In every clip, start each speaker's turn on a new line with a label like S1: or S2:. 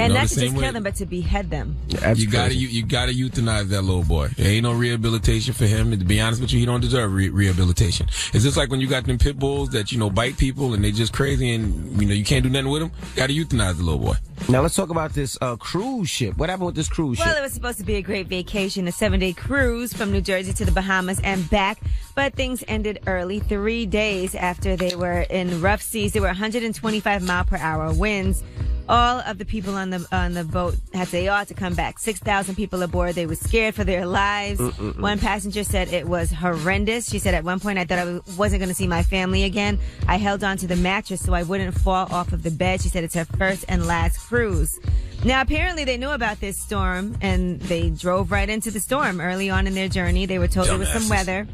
S1: And
S2: know,
S1: not
S2: the
S1: to
S2: same
S1: just
S2: way-
S1: kill them, but to behead them.
S3: That's
S2: You gotta
S3: crazy.
S2: you gotta euthanize that little boy. There ain't no rehabilitation for him. And to be honest with you, he don't deserve rehabilitation. It's just like when you got them pit bulls that bite people and they just crazy and you can't do nothing with them. Gotta euthanize the little boy.
S3: Now let's talk about this cruise ship. What happened with this cruise
S1: Well,
S3: ship?
S1: it was supposed to be a great vacation, a 7-day cruise from New Jersey to the Bahamas and back, but things ended early. 3 days after they were in rough seas, there were 125 mile per hour winds. All of the people on the boat had to say, to come back. 6,000 people aboard. They were scared for their lives. One passenger said it was horrendous. She said, at one point, I thought I wasn't going to see my family again. I held onto the mattress so I wouldn't fall off of the bed. She said it's her first and last cruise. Now, apparently they knew about this storm and they drove right into the storm early on in their journey. They were told there was some
S2: Dumbasses.
S1: weather.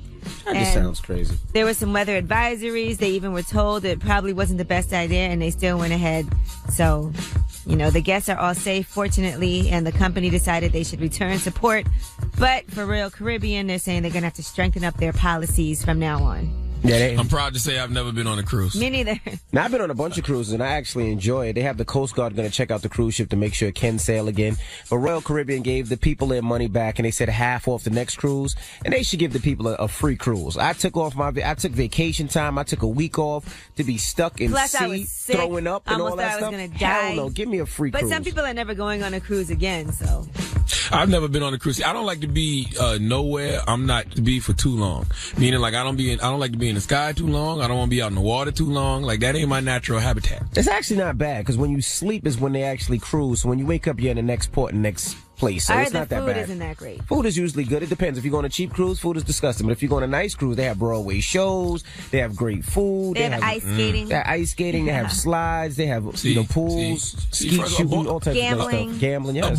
S3: That just sounds crazy.
S1: There were some weather advisories. They even were told it probably wasn't the best idea, and they still went ahead. So, the guests are all safe, fortunately, and the company decided they should return support. But for Royal Caribbean, they're saying they're going to have to strengthen up their policies from now on.
S3: Yeah,
S2: I'm proud to say I've never been on a cruise.
S1: Me neither.
S3: Now, I've been on a bunch of cruises, and I actually enjoy it. They have the Coast Guard going to check out the cruise ship to make sure it can sail again. But Royal Caribbean gave the people their money back, and they said half off the next cruise, and they should give the people a free cruise. I took vacation time. I took a week off to be stuck in
S1: Plus, I
S3: sea,
S1: was sick.
S3: throwing up and
S1: Almost
S3: all that
S1: thought I
S3: stuff.
S1: was gonna
S3: Hell
S1: die.
S3: no, give me a free
S1: But
S3: cruise.
S1: some people are never going on a cruise again, so.
S2: I've never been on a cruise. I don't like to be nowhere. I'm not to be for too long. Meaning, like I don't like to be in the sky too long. I don't want to be out in the water too long. Like that ain't my natural habitat.
S3: It's actually not bad because when you sleep is when they actually cruise. So when you wake up, you're in the next port and next place. So
S1: I
S3: it's
S1: heard
S3: not
S1: the
S3: that
S1: food
S3: bad.
S1: isn't that great.
S3: Food is usually good. It depends. If you go on a cheap cruise, food is disgusting. But if you go on a nice cruise, they have Broadway shows. They have great food.
S1: They have ice skating.
S3: They have ice skating. They have slides. They have pools,
S2: see,
S3: skeet
S2: first of
S3: shooting,
S2: all,
S3: all types of
S1: gambling.
S3: stuff. Gambling. Yes.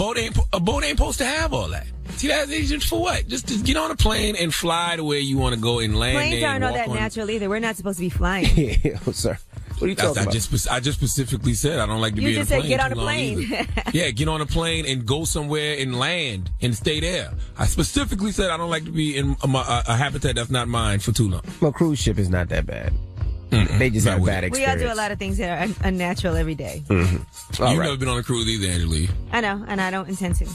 S2: A boat ain't supposed to have all that. See, that's just for what? Just to get on a plane and fly to where you want to go and land
S1: Planes
S2: there
S1: aren't
S2: and
S1: all
S2: walk
S1: that
S2: on.
S1: natural either. We're not supposed to be flying.
S3: Yeah, sir. What are you talking about?
S2: I just specifically said I don't like to
S1: You
S2: be in a
S1: just said
S2: plane
S1: get on
S2: too
S1: a
S2: long
S1: plane.
S2: either. Yeah, get on a plane and go somewhere and land and stay there. I specifically said I don't like to be in a habitat that's not mine for too long.
S3: Well, cruise ship is not that bad. They just
S2: Not
S3: have
S2: with
S3: bad
S2: it.
S1: We all
S3: experience.
S1: do a lot of things that are unnatural every day.
S3: All
S2: You've
S3: right.
S2: never been on a cruise either, Angela.
S1: I know, and I don't intend to.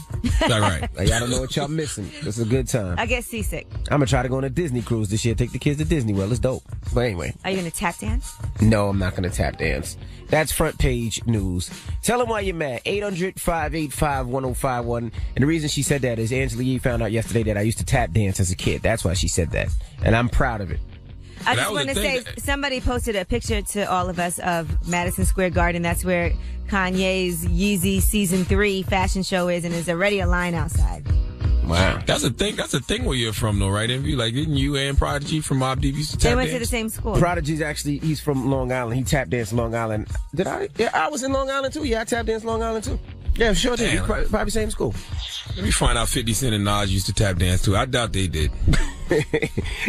S2: All right.
S3: Y'all don't know what y'all missing. It's a good time.
S1: I get seasick.
S3: I'm gonna try to go on a Disney cruise this year. Take the kids to Disney World. It's dope. But anyway,
S1: Are you going to tap dance?
S3: no, I'm not gonna tap dance. That's front page news. Tell them why you're mad. 800-585-1051. And the reason she said that is Angela Yee found out yesterday that I used to tap dance as a kid. That's why she said that. And I'm proud of it.
S1: I
S2: That
S1: just
S2: was
S1: want to
S2: the
S1: say,
S2: thing.
S1: somebody posted a picture to all of us of Madison Square Garden. That's where Kanye's Yeezy Season 3 fashion show is, and there's already a line outside.
S3: Wow.
S2: That's a thing. That's a thing where you're from, though, right? Envy? Like, didn't you and Prodigy from Mobb Deep used to tap
S1: They went to
S2: dance?
S1: the same school.
S3: Prodigy's actually, he's from Long Island. He tap danced Long Island. Did I? Yeah, I was in Long Island too. Yeah, I tap danced Long Island too. Yeah, sure did.
S2: Damn.
S3: Probably same school.
S2: Let me find out 50 Cent and Nas used to tap dance, too. I doubt they did.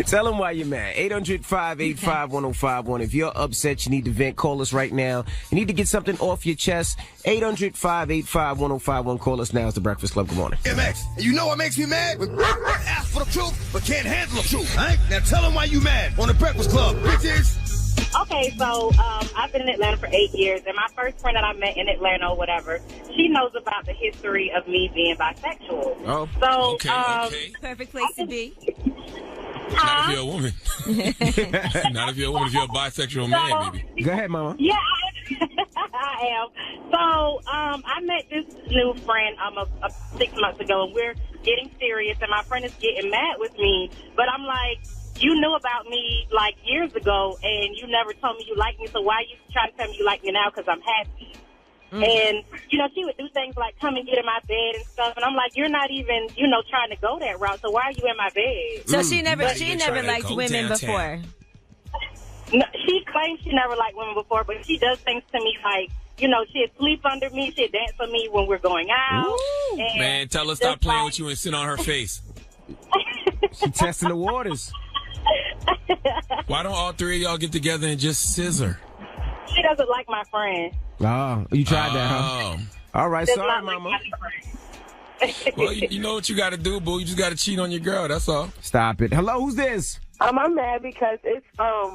S3: Tell them why you're mad. 800-585-1051. If you're upset, you need to vent, call us right now. You need to get something off your chest. 800-585-1051. Call us now. It's the Breakfast Club. Good morning.
S4: MX. And you know what makes me mad? When ask for the truth, but can't handle the truth. All right? Now tell them why you mad on the Breakfast Club, bitches.
S5: Okay, so I've been in Atlanta for 8 years, and my first friend that I met in Atlanta or whatever, she knows about the history of me being bisexual.
S3: Oh,
S5: So,
S2: Okay.
S1: Perfect place to be.
S2: Not if you're a woman. Not if you're a woman. If you're a bisexual man, maybe.
S3: Go ahead, Mama.
S5: Yeah, I am. So, I met this new friend 6 months ago, and we're getting serious, and my friend is getting mad with me, but I'm like, you knew about me like years ago, and you never told me you liked me, so why you trying to tell me you like me now because I'm happy? And, she would do things like come and get in my bed and stuff, and I'm like, you're not even, trying to go that route, so why are you in my bed?
S1: So she never
S2: Not even trying to
S1: liked
S2: go
S1: women
S2: downtown.
S1: before.
S5: No, she claims she never liked women before, but she does things to me like, she'd sleep under me, she'd dance for me when we're going out.
S3: Ooh.
S5: And
S2: Man, tell her
S5: just
S2: stop playing
S5: like-
S2: with you and sit on her face.
S3: She testing the waters.
S2: Why don't all three of y'all get together and just scissor?
S5: She doesn't like my friend.
S3: Oh, you tried that, huh?
S2: Oh.
S3: All right,
S5: Does
S3: sorry,
S5: not like
S3: Mama.
S5: my friend.
S2: Well, you know what you got to do, boo. You just got to cheat on your girl. That's all.
S3: Stop it. Hello, who's this?
S6: I'm mad because it's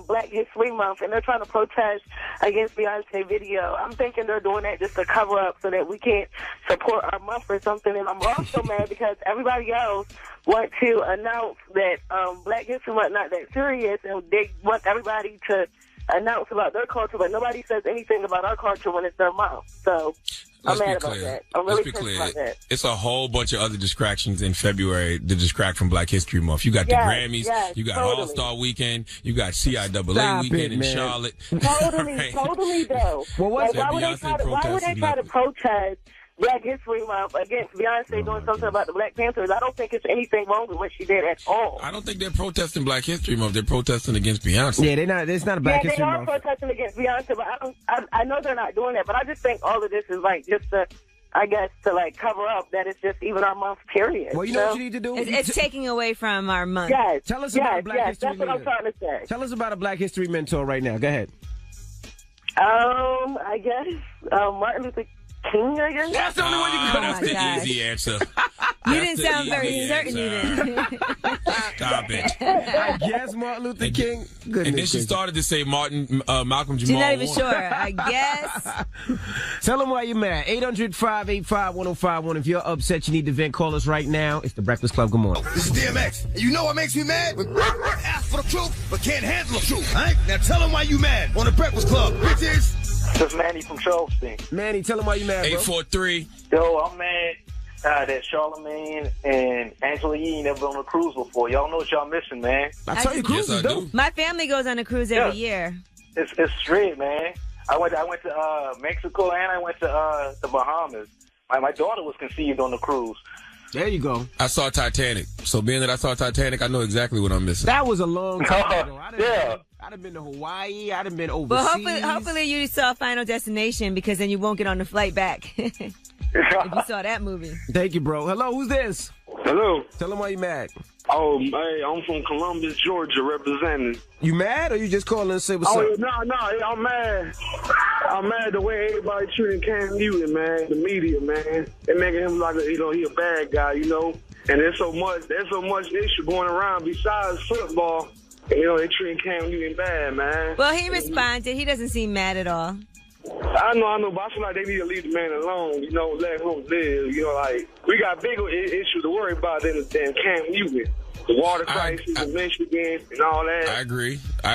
S6: Black History Month, and they're trying to protest against Beyonce video. I'm thinking they're doing that just to cover up so that we can't support our month or something. And I'm also mad because everybody else want to announce that Black History Month not that serious, and they want everybody to announce about their culture, but nobody says anything about our culture when it's their month. So I'm mad about that. I'm really pissed about that.
S2: It's a whole bunch of other distractions in February to distract from Black History Month. You got the Grammys, you got All-Star Weekend, you got CIAA weekend in Charlotte.
S6: Totally though.
S3: Well, why
S6: would they try to protest Black History Month against Beyonce doing something about the Black Panthers? I don't think it's anything wrong with what she did at all.
S2: I don't think they're protesting Black History Month. They're protesting against Beyonce.
S3: Yeah, they're not. It's not a Black History Month.
S6: They are protesting against Beyonce, but I know they're not doing that. But I just think all of this is like just to, I guess, to like cover up that it's just even our month period.
S3: Well, you know what you need to do?
S1: It's taking away from our month.
S6: Yes.
S3: Tell us about a Black History
S6: That's what I'm trying to say.
S3: Tell us about a Black History mentor right now. Go ahead.
S6: I guess Martin Luther King, I guess.
S2: That's the only one you can That's the easy answer.
S1: You didn't sound very certain even.
S2: Stop it.
S3: I guess Martin Luther King. Goodness
S2: and then she started to say Malcolm Jamal.
S1: She's not even sure. I guess.
S3: Tell them why you're mad. 800-585-1051. If you're upset, you need to vent. Call us right now. It's the Breakfast Club. Good morning.
S4: This is DMX. And you know what makes me mad? When ask for the truth, but can't handle the truth. All right? Now tell them why you mad on the Breakfast Club, bitches.
S7: This is Manny from Charleston.
S3: Manny, tell them why you mad, bro.
S2: 843.
S7: Yo, I'm mad that Charlamagne and Angela Yee never been on a cruise before. Y'all know what y'all missing, man.
S3: I tell you, cruise is dope.
S1: My family goes on a cruise every year.
S7: It's straight, man. I went to Mexico and I went to the Bahamas. My daughter was conceived on the cruise.
S3: There you go.
S2: I saw Titanic. So being that I saw Titanic, I know exactly what I'm missing.
S3: That was a long time ago. I'd have been to Hawaii. I'd have been overseas.
S1: Well, hopefully you saw Final Destination, because then you won't get on the flight back. If you saw that movie.
S3: Thank you, bro. Hello, who's this?
S8: Hello.
S3: Tell them why you mad.
S8: Oh, hey, I'm from Columbus, Georgia, representing.
S3: You mad, or you just calling and say what's up?
S8: No, I'm mad. I'm mad the way everybody treating Cam Newton, man. The media, man. They making him like he a bad guy, you know. And there's so much issue going around besides football. You know, they treating Cam Newton bad, man.
S1: Well, he responded. He doesn't seem mad at all.
S8: I know, but I feel like they need to leave the man alone, you know, let him live. You know, like, we got bigger issues to worry about than Cam Newton. The water crisis in Michigan and all that.
S2: I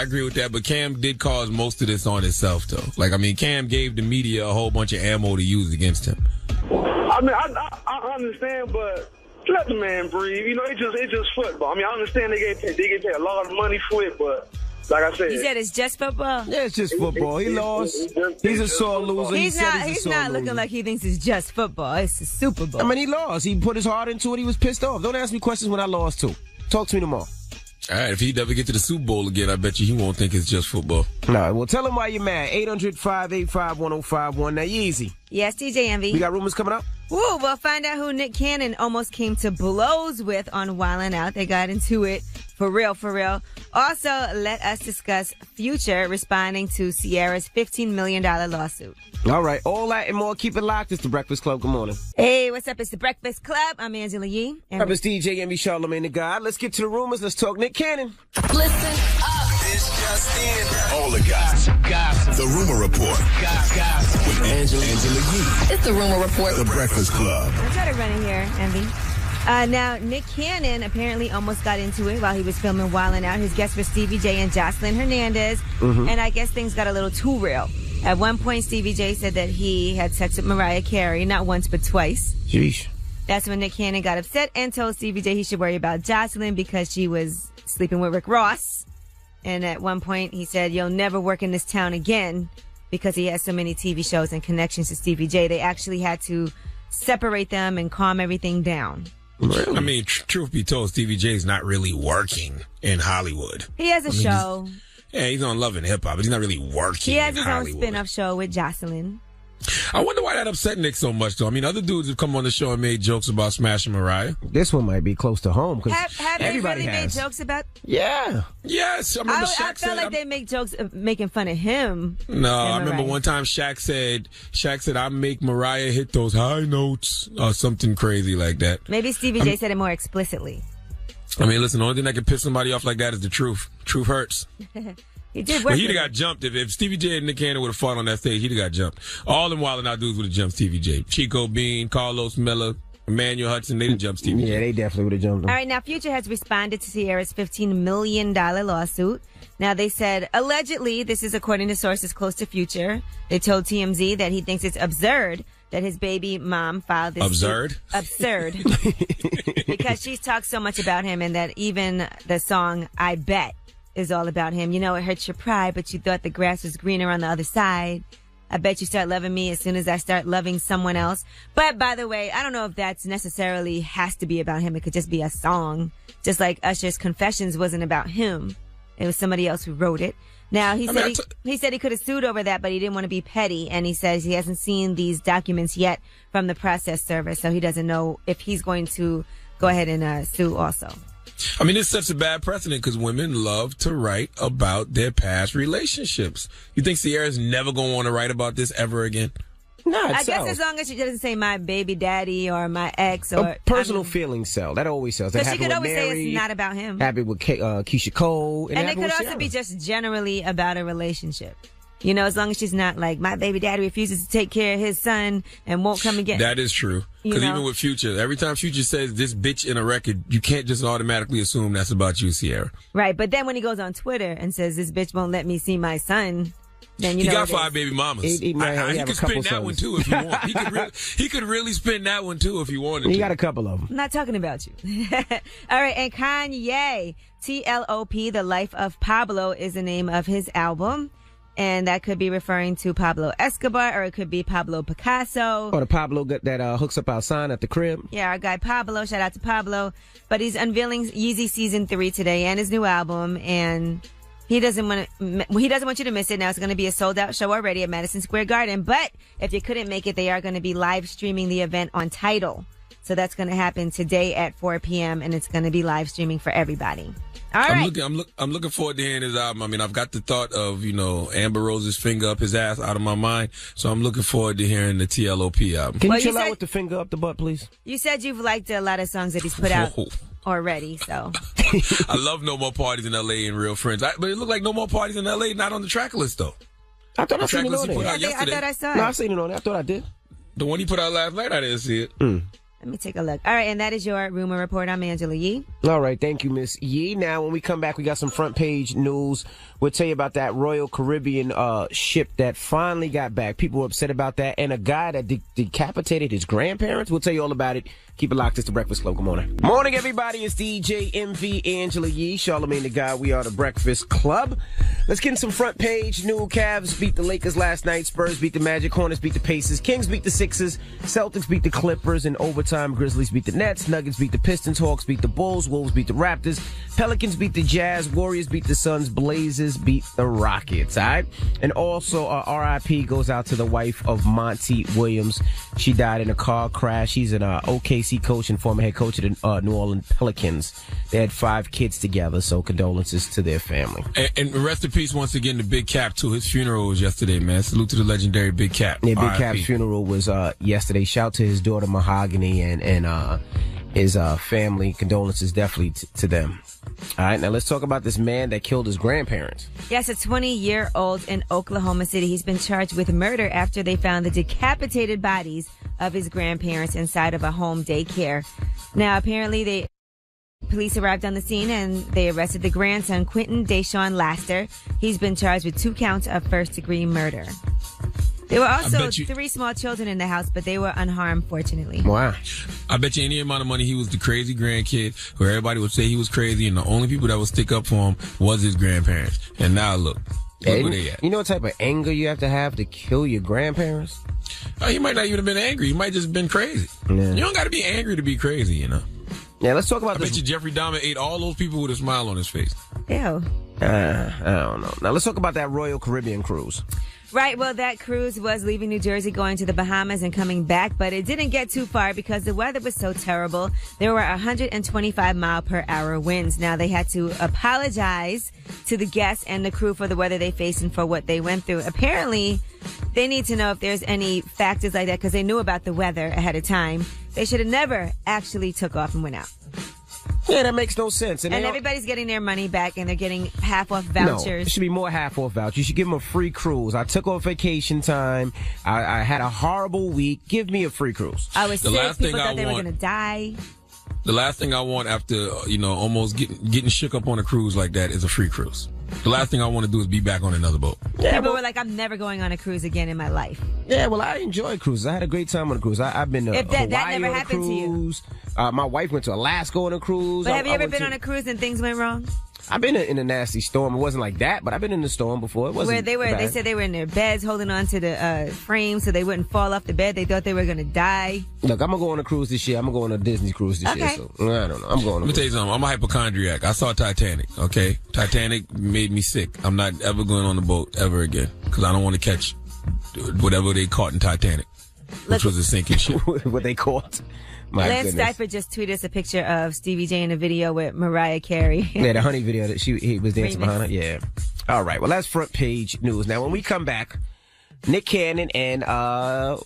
S2: agree with that, but Cam did cause most of this on himself, though. Like, I mean, Cam gave the media a whole bunch of ammo to use against him.
S8: I mean, I understand, but let the man breathe. You know, it's just football. I mean, I understand they get paid a lot of money for it, but like I said,
S1: you said it's just football.
S3: Yeah, it's just football. He lost. He's a sore loser.
S1: He's not looking like he thinks it's just football. It's the Super Bowl.
S3: I mean, he lost. He put his heart into it. He was pissed off. Don't ask me questions when I lost too. Talk to me tomorrow.
S2: All right, if he never get to the Super Bowl again, I bet you he won't think it's just football.
S3: All right, well, tell him why you're mad. 800-585-1051. Now, Yeezy.
S1: Yes, DJ Envy.
S3: We got rumors coming up?
S1: Woo, we'll find out who Nick Cannon almost came to blows with on Wildin' Out. They got into it for real. Also, let us discuss Future responding to Ciara's $15 million lawsuit.
S3: All right, all that and more. Keep it locked. It's the Breakfast Club. Good morning.
S1: Hey, what's up? It's the Breakfast Club. I'm Angela Yee.
S3: It's DJ Envy, Charlamagne the God. Let's get to the rumors. Let's talk Nick Cannon.
S9: Listen up.
S4: It's just in. All the gossip. The Rumor Report. Gossip. With Angela Yee.
S9: It's the Rumor Report.
S4: The Breakfast Club.
S1: I'm trying to run in here, Envy. Now, Nick Cannon apparently almost got into it while he was filming Wildin' Out. His guests were Stevie J and Jocelyn Hernandez. Mm-hmm. And I guess things got a little too real. At one point, Stevie J said that he had sex with Mariah Carey, not once but twice.
S3: Sheesh.
S1: That's when Nick Cannon got upset and told Stevie J he should worry about Jocelyn because she was sleeping with Rick Ross. And at one point, he said, "You'll never work in this town again," because he has so many TV shows and connections to Stevie J. They actually had to separate them and calm everything down.
S2: Really? I mean, truth be told, Stevie J is not really working in Hollywood.
S1: He has a show.
S2: He's on Love and Hip Hop, but he's not really working.
S1: He has his
S2: Hollywood.
S1: own spin-off show with Jocelyn.
S2: I wonder why that upset Nick so much, though. I mean, other dudes have come on the show and made jokes about smashing Mariah.
S3: This one might be close to home because everybody
S1: they really
S3: has.
S1: made jokes about?
S3: Yeah.
S2: Yes.
S1: I felt like they make jokes making fun of him.
S2: No, I remember one time Shaq said, I make Mariah hit those high notes or something crazy like that.
S1: Maybe Stevie J said it more explicitly.
S2: I mean, listen, the only thing that can piss somebody off like that is the truth. Truth hurts.
S1: He did
S2: But
S1: work.
S2: he'd have got jumped. If Stevie J and Nick Cannon would have fought on that stage, he'd have got jumped. All them Wild 'N Out dudes would have jumped Stevie J. Chico Bean, Carlos Miller, Emmanuel Hudson, they'd have jumped Stevie J.
S3: Yeah, they definitely would have jumped him.
S1: All right, now Future has responded to Sierra's $15 million lawsuit. Now they said, allegedly, this is according to sources close to Future. They told TMZ that he thinks it's absurd that his baby mom filed this
S2: Absurd?
S1: Absurd. Because she's talked so much about him, and that even the song I Bet is all about him. You know, it hurts your pride, but you thought the grass was greener on the other side. I bet you start loving me as soon as I start loving someone else. But by the way, I don't know if that's necessarily has to be about him. It could just be a song. Just like Usher's Confessions wasn't about him. It was somebody else who wrote it. Now, he said he could have sued over that, but he didn't want to be petty. And he says he hasn't seen these documents yet from the process server, so he doesn't know if he's going to go ahead and sue also.
S2: I mean, this sets a bad precedent because women love to write about their past relationships. You think Sierra's never going to want to write about this ever again?
S3: No,
S1: I guess as long as she doesn't say my baby daddy or my ex or
S3: personal feelings sell. That always sells.
S1: Because she could always say it's not about him.
S3: Happy with Keisha Cole.
S1: And it could also be just generally about a relationship. You know, as long as she's not like, my baby daddy refuses to take care of his son and won't come again.
S2: That is true. Because even with Future, every time Future says this bitch in a record, you can't just automatically assume that's about you, Sierra.
S1: Right. But then when he goes on Twitter and says, this bitch won't let me see my son, then you know.
S2: He got 5 baby mamas. He could spin that one too if you want. He could really spin that one too if he wanted to.
S3: He got a couple of them.
S1: I'm not talking about you. All right. And Kanye, TLOP, The Life of Pablo is the name of his album. And that could be referring to Pablo Escobar, or it could be Pablo Picasso.
S3: Or the Pablo that hooks up our sign at the crib.
S1: Yeah, our guy Pablo. Shout out to Pablo. But he's unveiling Yeezy Season 3 today and his new album. And he doesn't want you to miss it. Now, it's going to be a sold-out show already at Madison Square Garden. But if you couldn't make it, they are going to be live streaming the event on Tidal. So that's going to happen today at 4 p.m. and it's going to be live streaming for everybody. All right.
S2: I'm looking forward to hearing his album. I mean, I've got the thought of, Amber Rose's finger up his ass out of my mind. So I'm looking forward to hearing the TLOP album.
S3: Can you chill out with the finger up the butt, please?
S1: You said you've liked a lot of songs that he's put out already, so.
S2: I love No More Parties in L.A. and Real Friends. But it looked like No More Parties in L.A. not on the track list, though.
S3: I thought I seen it on there.
S1: I thought I saw it.
S3: No, I seen it on there. I thought I did.
S2: The one he put out last night, I didn't see it.
S1: Let me take a look. All right, and that is your rumor report. I'm Angela Yee.
S3: All right, thank you, Miss Yee. Now, when we come back, we got some front page news. We'll tell you about that Royal Caribbean ship that finally got back. People were upset about that. And a guy that decapitated his grandparents. We'll tell you all about it. Keep it locked. It's the Breakfast Club. Good morning. Morning, everybody. It's DJ MV Angela Yee, Charlamagne the Guy. We are the Breakfast Club. Let's get in some front page news. Cavs beat the Lakers last night. Spurs beat the Magic. Hornets beat the Pacers. Kings beat the Sixers. Celtics beat the Clippers in overtime. Grizzlies beat the Nets. Nuggets beat the Pistons. Hawks beat the Bulls. Wolves beat the Raptors. Pelicans beat the Jazz. Warriors beat the Suns. Blazers beat the Rockets. All right. And also, RIP goes out to the wife of Monty Williams. She died in a car crash. She's an OKC coach and former head coach of the New Orleans Pelicans. They had 5 kids together, so condolences to their family.
S2: And rest in peace once again to Big Cap, too. His funeral was yesterday, man. Salute to the legendary Big Cap.
S3: Yeah, Big Cap's funeral was yesterday. Shout to his daughter Mahogany and his family. Condolences definitely to them. All right, now let's talk about this man that killed his grandparents.
S1: Yes, a 20-year-old in Oklahoma City. He's been charged with murder after they found the decapitated bodies of his grandparents inside of a home daycare. Now, apparently, police arrived on the scene and they arrested the grandson, Quentin Deshawn Laster. He's been charged with 2 counts of first-degree murder. There were also 3 small children in the house, but they were unharmed, fortunately.
S3: Wow.
S2: I bet you any amount of money he was the crazy grandkid where everybody would say he was crazy, and the only people that would stick up for him was his grandparents. And now look where they at.
S3: You know what type of anger you have to kill your grandparents?
S2: Oh, he might not even have been angry. He might just have been crazy.
S3: Yeah.
S2: You don't got to be angry to be crazy, you know.
S3: Yeah, let's talk about this.
S2: I bet you Jeffrey Dahmer ate all those people with a smile on his face.
S1: Ew.
S3: I don't know. Now let's talk about that Royal Caribbean cruise.
S1: Right, well, that cruise was leaving New Jersey, going to the Bahamas and coming back, but it didn't get too far because the weather was so terrible. There were 125-mile-per-hour winds. Now, they had to apologize to the guests and the crew for the weather they faced and for what they went through. Apparently, they need to know if there's any factors like that because they knew about the weather ahead of time. They should have never actually took off and went out.
S3: Yeah, that makes no sense.
S1: And everybody's getting their money back, and they're getting half-off vouchers.
S3: No, it should be more half-off vouchers. You should give them a free cruise. I took off vacation time. I had a horrible week. Give me a free cruise.
S1: I was sick. People thought they were going to die.
S2: The last thing I want after, almost getting shook up on a cruise like that is a free cruise. The last thing I want to do is be back on another boat.
S3: Yeah,
S1: People were like, I'm never going on a cruise again in my life.
S3: Yeah, well, I enjoy cruises. I had a great time on a cruise. I've been to Hawaii
S1: never
S3: on a
S1: happened
S3: cruise. My wife went to Alaska on a cruise.
S1: But have you ever been on a cruise and things went wrong?
S3: I've been in a nasty storm. It wasn't like that, but I've been in the storm before. It wasn't
S1: They said they were in their beds holding on to the frame so they wouldn't fall off the bed. They thought they were going to die.
S3: Look, I'm going to go on a cruise this year. I'm going to go on a Disney cruise this year. So I don't know. I'm going.
S2: Let me tell you something. I'm a hypochondriac. I saw Titanic, okay? Titanic made me sick. I'm not ever going on the boat ever again because I don't want to catch whatever they caught in Titanic, which was a sinking ship.
S3: What they caught.
S1: Lance Stifer just tweeted us a picture of Stevie J in a video with Mariah Carey.
S3: Yeah, the Honey video that he was dancing behind her. Yeah. All right. Well, that's front page news. Now, when we come back, Nick Cannon and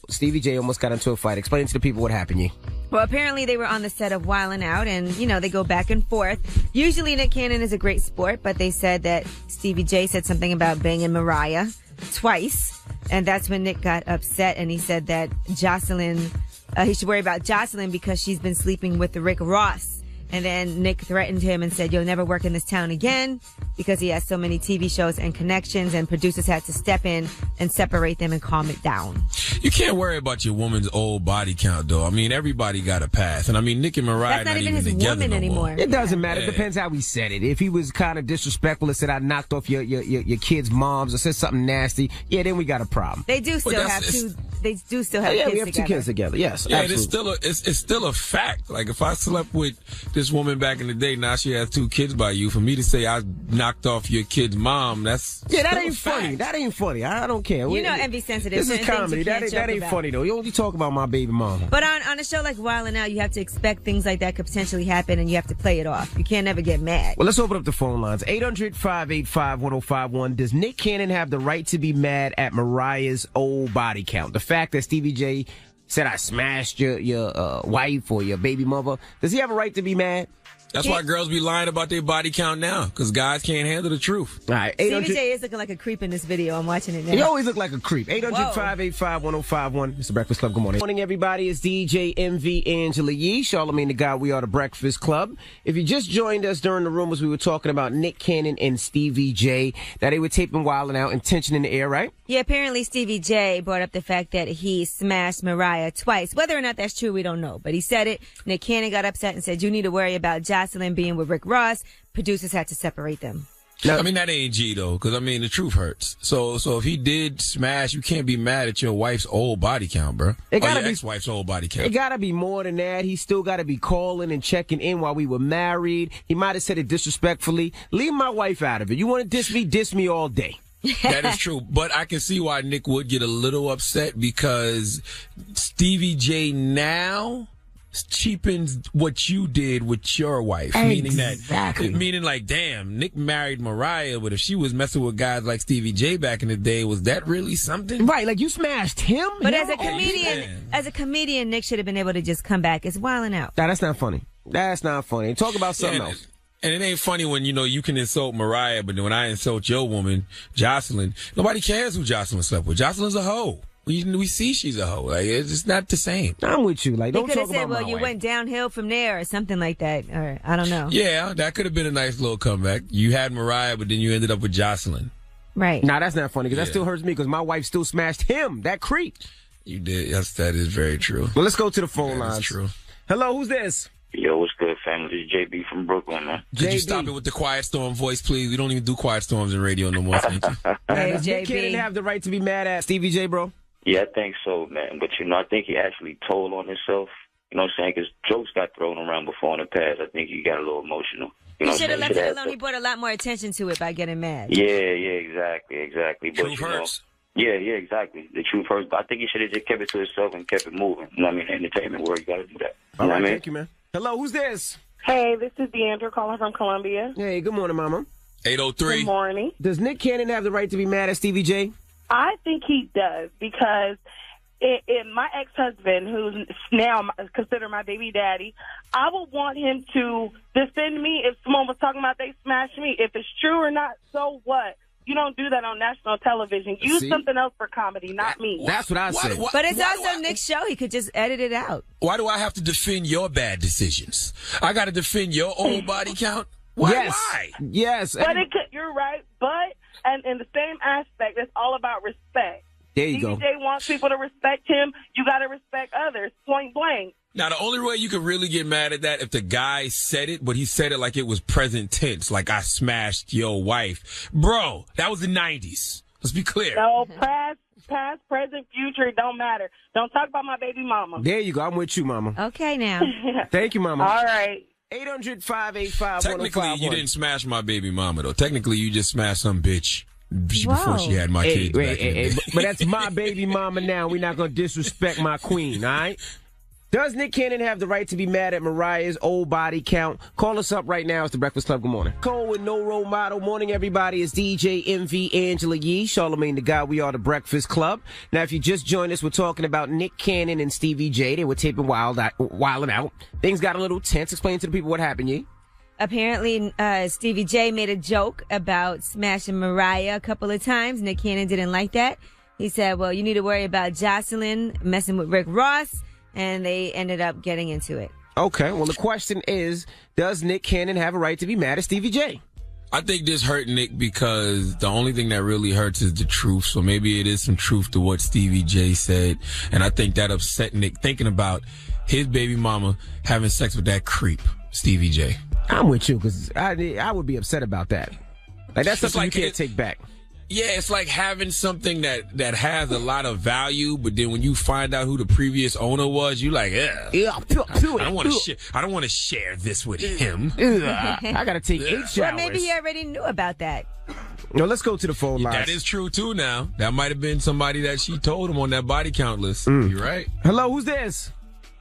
S3: Stevie J almost got into a fight. Explain to the people what happened, Yee.
S1: Well, apparently they were on the set of Wildin' Out, and, they go back and forth. Usually Nick Cannon is a great sport, but they said that Stevie J said something about banging Mariah twice, and that's when Nick got upset, and he said that Jocelyn... he should worry about Jocelyn because she's been sleeping with Rick Ross. And then Nick threatened him and said, you'll never work in this town again because he has so many TV shows and connections, and producers had to step in and separate them and calm it down.
S2: You can't worry about your woman's old body count, though. I mean, everybody got a pass. And I mean, Nick and Mariah
S1: That's not even
S2: his
S1: together woman
S2: no
S1: anymore.
S2: More.
S3: It doesn't matter. It depends how he said it. If he was kind of disrespectful and said, I knocked off your kids' moms, or said something nasty, yeah, then we got a problem.
S1: They do still have two. They do still have kids
S3: together. Yeah, we have
S1: together.
S3: two kids together. Yes,
S2: yeah,
S3: absolutely.
S2: it's still a fact. Like, if I slept with this woman back in the day, now she has two kids by you. For me to say I knocked off your kid's mom, that's
S3: that ain't funny. That ain't funny. I don't care.
S1: Envy sensitive.
S3: This is comedy. That ain't funny though. You only talk about my baby mama.
S1: But on a show like Wildin' Out, you have to expect things like that could potentially happen, and you have to play it off. You can't ever get mad.
S3: Well, let's open up the phone lines. 800-585-1051. Does Nick Cannon have the right to be mad at Mariah's old body count? The fact that Stevie J said I smashed your wife or your baby mother, does he have a right to be mad?
S2: That's why girls be lying about their body count now, because guys can't handle the truth.
S3: All right,
S1: Stevie J is looking like a creep in this video. I'm watching it now.
S3: He always look like a creep. 800-585-1051. It's the Breakfast Club. Good morning. Good morning, everybody. It's DJ MV Angela Yee, Charlamagne the God. We are the Breakfast Club. If you just joined us during the rumors, we were talking about Nick Cannon and Stevie J. Now, they were taping Wildin' Out and Tension in the Air, right?
S1: Yeah, apparently Stevie J brought up the fact that he smashed Mariah twice. Whether or not that's true, we don't know. But he said it. Nick Cannon got upset and said, you need to worry about Jocelyn being with Rick Ross. Producers had to separate them.
S2: I mean, that ain't G, though, because, I mean, the truth hurts. So if he did smash, you can't be mad at your wife's old body count, bro. It gotta be ex-wife's old body count.
S3: It got to be more than that. He still got to be calling and checking in while we were married. He might have said it disrespectfully. Leave my wife out of it. You want to diss me all day.
S2: That is true. But I can see why Nick would get a little upset, because Stevie J now cheapens what you did with your wife.
S3: Exactly.
S2: Meaning like, damn, Nick married Mariah, but if she was messing with guys like Stevie J back in the day, was that really something?
S3: Right, like you smashed him?
S1: But as a comedian, Nick should have been able to just come back. It's Wildin' Out.
S3: Nah, that's not funny. That's not funny. Talk about something else.
S2: And it ain't funny when, you can insult Mariah, but when I insult your woman, Jocelyn, nobody cares who Jocelyn slept with. Jocelyn's a hoe. We see she's a hoe. Like, it's just not the same.
S3: I'm with you. Like, don't
S1: talk
S3: talk
S1: about
S3: about my
S1: well, you
S3: wife.
S1: went downhill from there or something like that. Or I don't know.
S2: Yeah, that could have been a nice little comeback. You had Mariah, but then you ended up with Jocelyn.
S1: Right.
S3: Nah, that's not funny, because that still hurts me, because my wife still smashed him. That creep.
S2: You did. Yes, that is very true.
S3: Well, let's go to the phone lines.
S2: That's true.
S3: Hello, who's this?
S10: Yo, what's good, family? This is JB from Brooklyn, man.
S2: Could you stop it with the Quiet Storm voice, please? We don't even do Quiet Storms in radio no more, thank you.
S1: Hey,
S3: Does Nick Cannon have the right to be mad at Stevie J, bro?
S10: Yeah, I think so, man. But, I think he actually told on himself. You know what I'm saying? Because jokes got thrown around before in the past. I think he got a little emotional.
S1: He should have left it alone. He brought a lot more attention to it by getting mad.
S10: Yeah, exactly. But,
S2: truth hurts.
S10: Yeah, exactly. The truth hurts. But I think he should have just kept it to himself and kept it moving. You know what I mean? Entertainment world, you got to do that.
S3: All right, thank you, man. Hello, who's this?
S6: Hey, this is Deandra calling from Columbia.
S3: Hey, good morning, Mama.
S2: 803.
S6: Good morning.
S3: Does Nick Cannon have the right to be mad at Stevie J?
S6: I think he does, because
S5: my ex-husband, who's now considered my baby daddy, I would want him to defend me if someone was talking about they smashed me. If it's true or not, so what? You don't do that on national television. Use something else for comedy, not me.
S3: That's what I said.
S1: But it's also Nick's show. He could just edit it out.
S2: Why do I have to defend your bad decisions? I got to defend your old body count? Why?
S3: Yes.
S5: But you're right. But and in the same aspect, it's all about respect.
S3: There you go.
S5: DJ wants people to respect him. You got to respect others, point blank.
S2: Now, the only way you could really get mad at that if the guy said it, but he said it like it was present tense, like I smashed your wife. Bro, that was the 90s. Let's be clear.
S5: No, past, present, future, it don't matter. Don't talk about my baby mama.
S3: There you go. I'm with you, Mama.
S1: Okay, now.
S3: Thank you, Mama.
S5: All right.
S3: 800-585-1051.
S2: Technically, you didn't smash my baby mama, though. Technically, you just smashed some bitch before she had my kids back in the day.
S3: But that's my baby mama now. We're not going to disrespect my queen, all right? Does Nick Cannon have the right to be mad at Mariah's old body count? Call us up right now. It's The Breakfast Club. Good morning. Cole with No Role Model. Morning, everybody. It's DJ MV Angela Yee, Charlamagne the God. We are The Breakfast Club. Now, if you just joined us, we're talking about Nick Cannon and Stevie J. They were taping Wildin' Out. Things got a little tense. Explain to the people what happened, Yee.
S1: Apparently, Stevie J made a joke about smashing Mariah a couple of times. Nick Cannon didn't like that. He said, well, you need to worry about Jocelyn messing with Rick Ross. And they ended up getting into it.
S3: Okay, well, the question is, does Nick Cannon have a right to be mad at Stevie J?
S2: I think this hurt Nick because the only thing that really hurts is the truth. So maybe it is some truth to what Stevie J said. And I think that upset Nick thinking about his baby mama having sex with that creep, Stevie J.
S3: I'm with you because I would be upset about that. Like, that's something you can't take back.
S2: Yeah, it's like having something that has a lot of value, but then when you find out who the previous owner was, you like, I don't want to share this with him.
S3: I got to take 8 showers.
S1: Well, maybe he already knew about that.
S3: No, let's go to the phone lines.
S2: That is true, too, now. That might have been somebody that she told him on that body count list. You're right.
S3: Hello, who's this?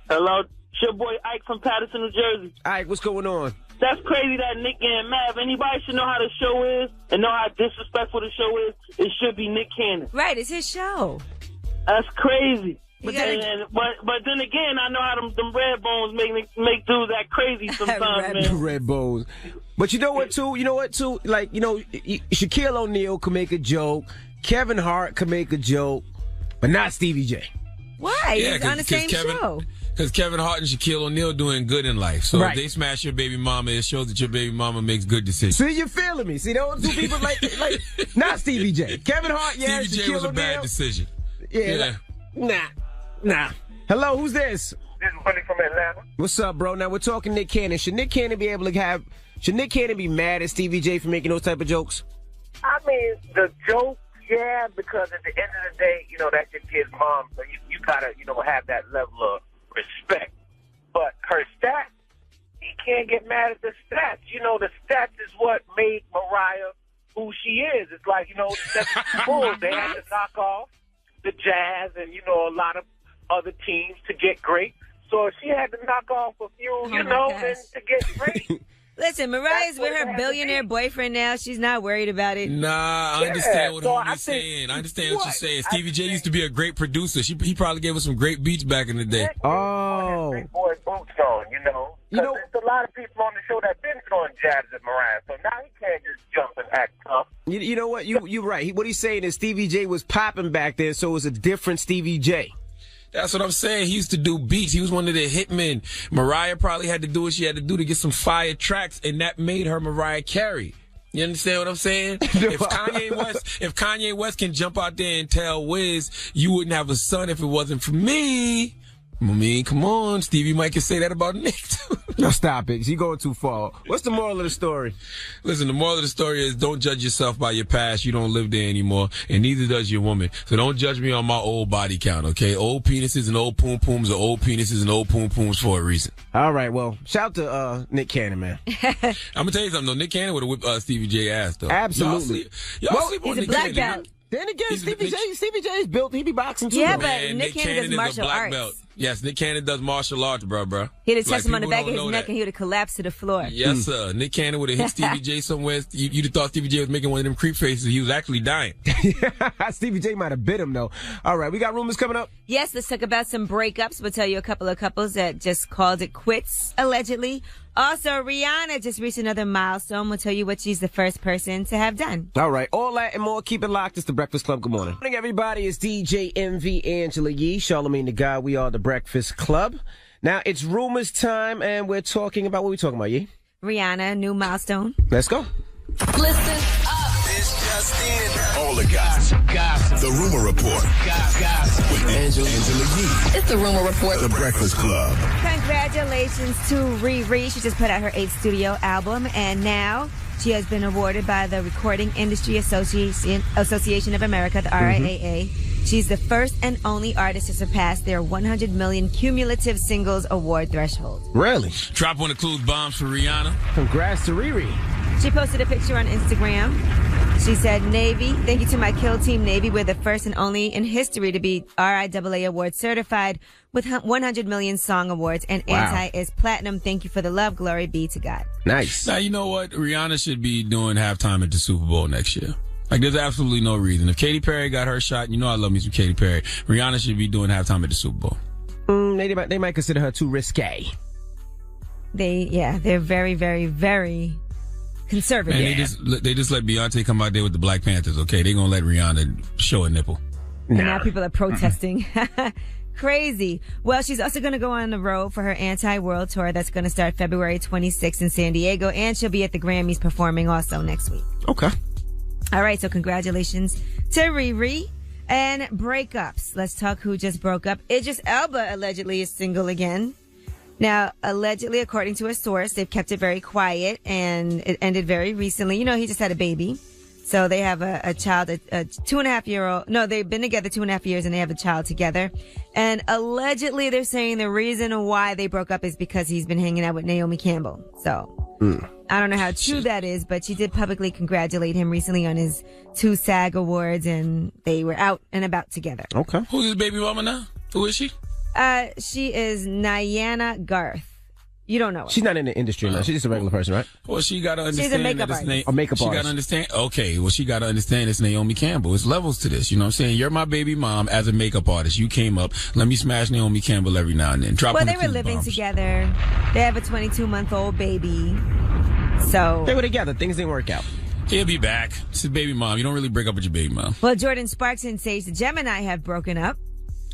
S11: Hello, it's your boy Ike from Patterson, New Jersey.
S3: Ike, what's going on?
S11: That's crazy that Nick getting mad. If anybody should know how the show is and know how disrespectful the show is, it should be Nick Cannon.
S1: Right, it's his show.
S11: That's crazy. But then again, I know how them red bones make dudes act crazy sometimes, man.
S3: Red bones. But you know what, too? Like, Shaquille O'Neal could make a joke. Kevin Hart could make a joke. But not Stevie J.
S1: Why? He's on the same show.
S2: Because Kevin Hart and Shaquille O'Neal doing good in life. So if they smash your baby mama, it shows that your baby mama makes good decisions.
S3: See, you're feeling me. See, those two people like not Stevie J. Kevin Hart, yeah.
S2: Stevie J was a bad decision.
S3: Yeah. Nah. Hello, who's this?
S12: This is Willie from Atlanta.
S3: What's up, bro? Now, we're talking Nick Cannon. Should Nick Cannon be mad at Stevie J for making those type of jokes?
S12: I mean, the joke, yeah, because at the end of the day, that's your kid's mom, so you gotta, have that level of respect. But her stats, he can't get mad at the stats. The stats is what made Mariah who she is. It's like, the 72 Bulls, they had to knock off the Jazz and, a lot of other teams to get great. So she had to knock off a few, then to get great.
S1: Listen, Mariah's with her billionaire boyfriend now. She's not worried about it.
S2: Nah, I understand what homie's saying. I understand what you're saying. Stevie J used to be a great producer. He probably gave us some great beats back in the day.
S12: Oh. Big boy boots on, Because there's a lot of people on the show that been throwing jabs at Mariah. So now he can't just jump and act tough.
S3: You know what? You're right. What he's saying is Stevie J was popping back then, so it was a different Stevie J.
S2: That's what I'm saying. He used to do beats. He was one of the hitmen. Mariah probably had to do what she had to do to get some fire tracks, and that made her Mariah Carey. You understand what I'm saying? If Kanye West can jump out there and tell Wiz, you wouldn't have a son if it wasn't for me. I mean, come on. Stevie Mike can say that about Nick, too.
S3: No, stop it. You're going too far. What's the moral of the story?
S2: Listen, the moral of the story is don't judge yourself by your past. You don't live there anymore, and neither does your woman. So don't judge me on my old body count, okay? Old penises and old poom-pooms are old penises and old poom-pooms for a reason.
S3: All right, well, shout out to Nick Cannon, man.
S2: I'm going to tell you something, though. Nick Cannon would have whipped Stevie J ass, though.
S3: Absolutely.
S2: Y'all sleep on Nick Cannon.
S3: Then again, Stevie J is built. He be boxing, too.
S1: Yeah, but Nick Cannon does martial arts.
S2: Yes, Nick Cannon does martial arts, bro.
S1: He'd have touched him on the
S2: people
S1: back of
S2: don't
S1: his
S2: know
S1: neck
S2: that.
S1: and he would have collapsed to the floor.
S2: Yes, sir. Nick Cannon would have hit Stevie J somewhere. You'd have thought Stevie J was making one of them creep faces. He was actually dying.
S3: Stevie J might have bit him, though. All right, we got rumors coming up.
S1: Yes, let's talk about some breakups. We'll tell you a couple of couples that just called it quits, allegedly. Also, Rihanna just reached another milestone. We'll tell you what she's the first person to have done.
S3: All right, all that and more. Keep it locked. It's The Breakfast Club. Good morning. Good morning, everybody. It's DJ MV Angela Yee, Charlamagne the God. We are The Breakfast Club. Now, it's rumors time, and we're talking about, what are we talking about, Yee?
S1: Rihanna, new milestone.
S3: Let's go.
S9: Listen up.
S4: It's just in. All the gossip. The Rumor Report. Gossip. With Angela Yee.
S9: It's the Rumor Report.
S4: The Breakfast Club.
S1: Congratulations to Riri. She just put out her 8th studio album, and now she has been awarded by the Recording Industry Association of America, the RIAA. She's the first and only artist to surpass their 100 million cumulative singles award threshold.
S3: Really?
S2: Drop one of Clues bombs for Rihanna.
S3: Congrats to Riri.
S1: She posted a picture on Instagram. She said, Navy, thank you to my Kill Team Navy. We're the first and only in history to be RIAA award certified with 100 million song awards, and
S3: Wow.
S1: Anti is platinum. Thank you for the love. Glory be to God.
S3: Nice.
S2: Now, you know what? Rihanna should be doing halftime at the Super Bowl next year. Like, there's absolutely no reason. If Katy Perry got her shot, you know I love me some Katy Perry. Rihanna should be doing halftime at the Super Bowl.
S3: They might consider her too risque.
S1: They're very, very, very conservative.
S2: Man, they just let Beyonce come out there with the Black Panthers, okay? They gonna let Rihanna show a nipple.
S1: And now people are protesting. Crazy. Well, she's also going to go on the road for her Anti-World Tour that's going to start February 26th in San Diego, and she'll be at the Grammys performing also next week.
S3: Okay.
S1: All right, so congratulations to Riri. And breakups. Let's talk who just broke up. Idris Elba allegedly is single again. Now, allegedly, according to a source, they've kept it very quiet, and it ended very recently. You know, he just had a baby. So they have a child, a 2.5-year-old. No, they've been together 2.5 years and they have a child together. And allegedly they're saying the reason why they broke up is because he's been hanging out with Naomi Campbell. So I don't know how true that is, but she did publicly congratulate him recently on his 2 SAG awards, and they were out and about together.
S3: Okay.
S2: Who's his baby mama now? Who is she?
S1: She is Nyana Garth. You don't know her.
S3: She's not in the industry, man. She's just a regular person, right?
S2: Well, she got to understand.
S1: She's a makeup artist.
S3: A makeup
S2: She got
S3: artist.
S2: to understand. Okay, well, she got to understand it's Naomi Campbell. It's levels to this. You know what I'm saying? You're my baby mom as a makeup artist. You came up. Let me smash Naomi Campbell every now and then.
S1: Well, they were living together. They have a 22-month-old baby. So
S3: They were together. Things didn't work out.
S2: He'll be back. It's his baby mom. You don't really break up with your baby mom.
S1: Well, Jordan Sparks and Sage the Gemini have broken up.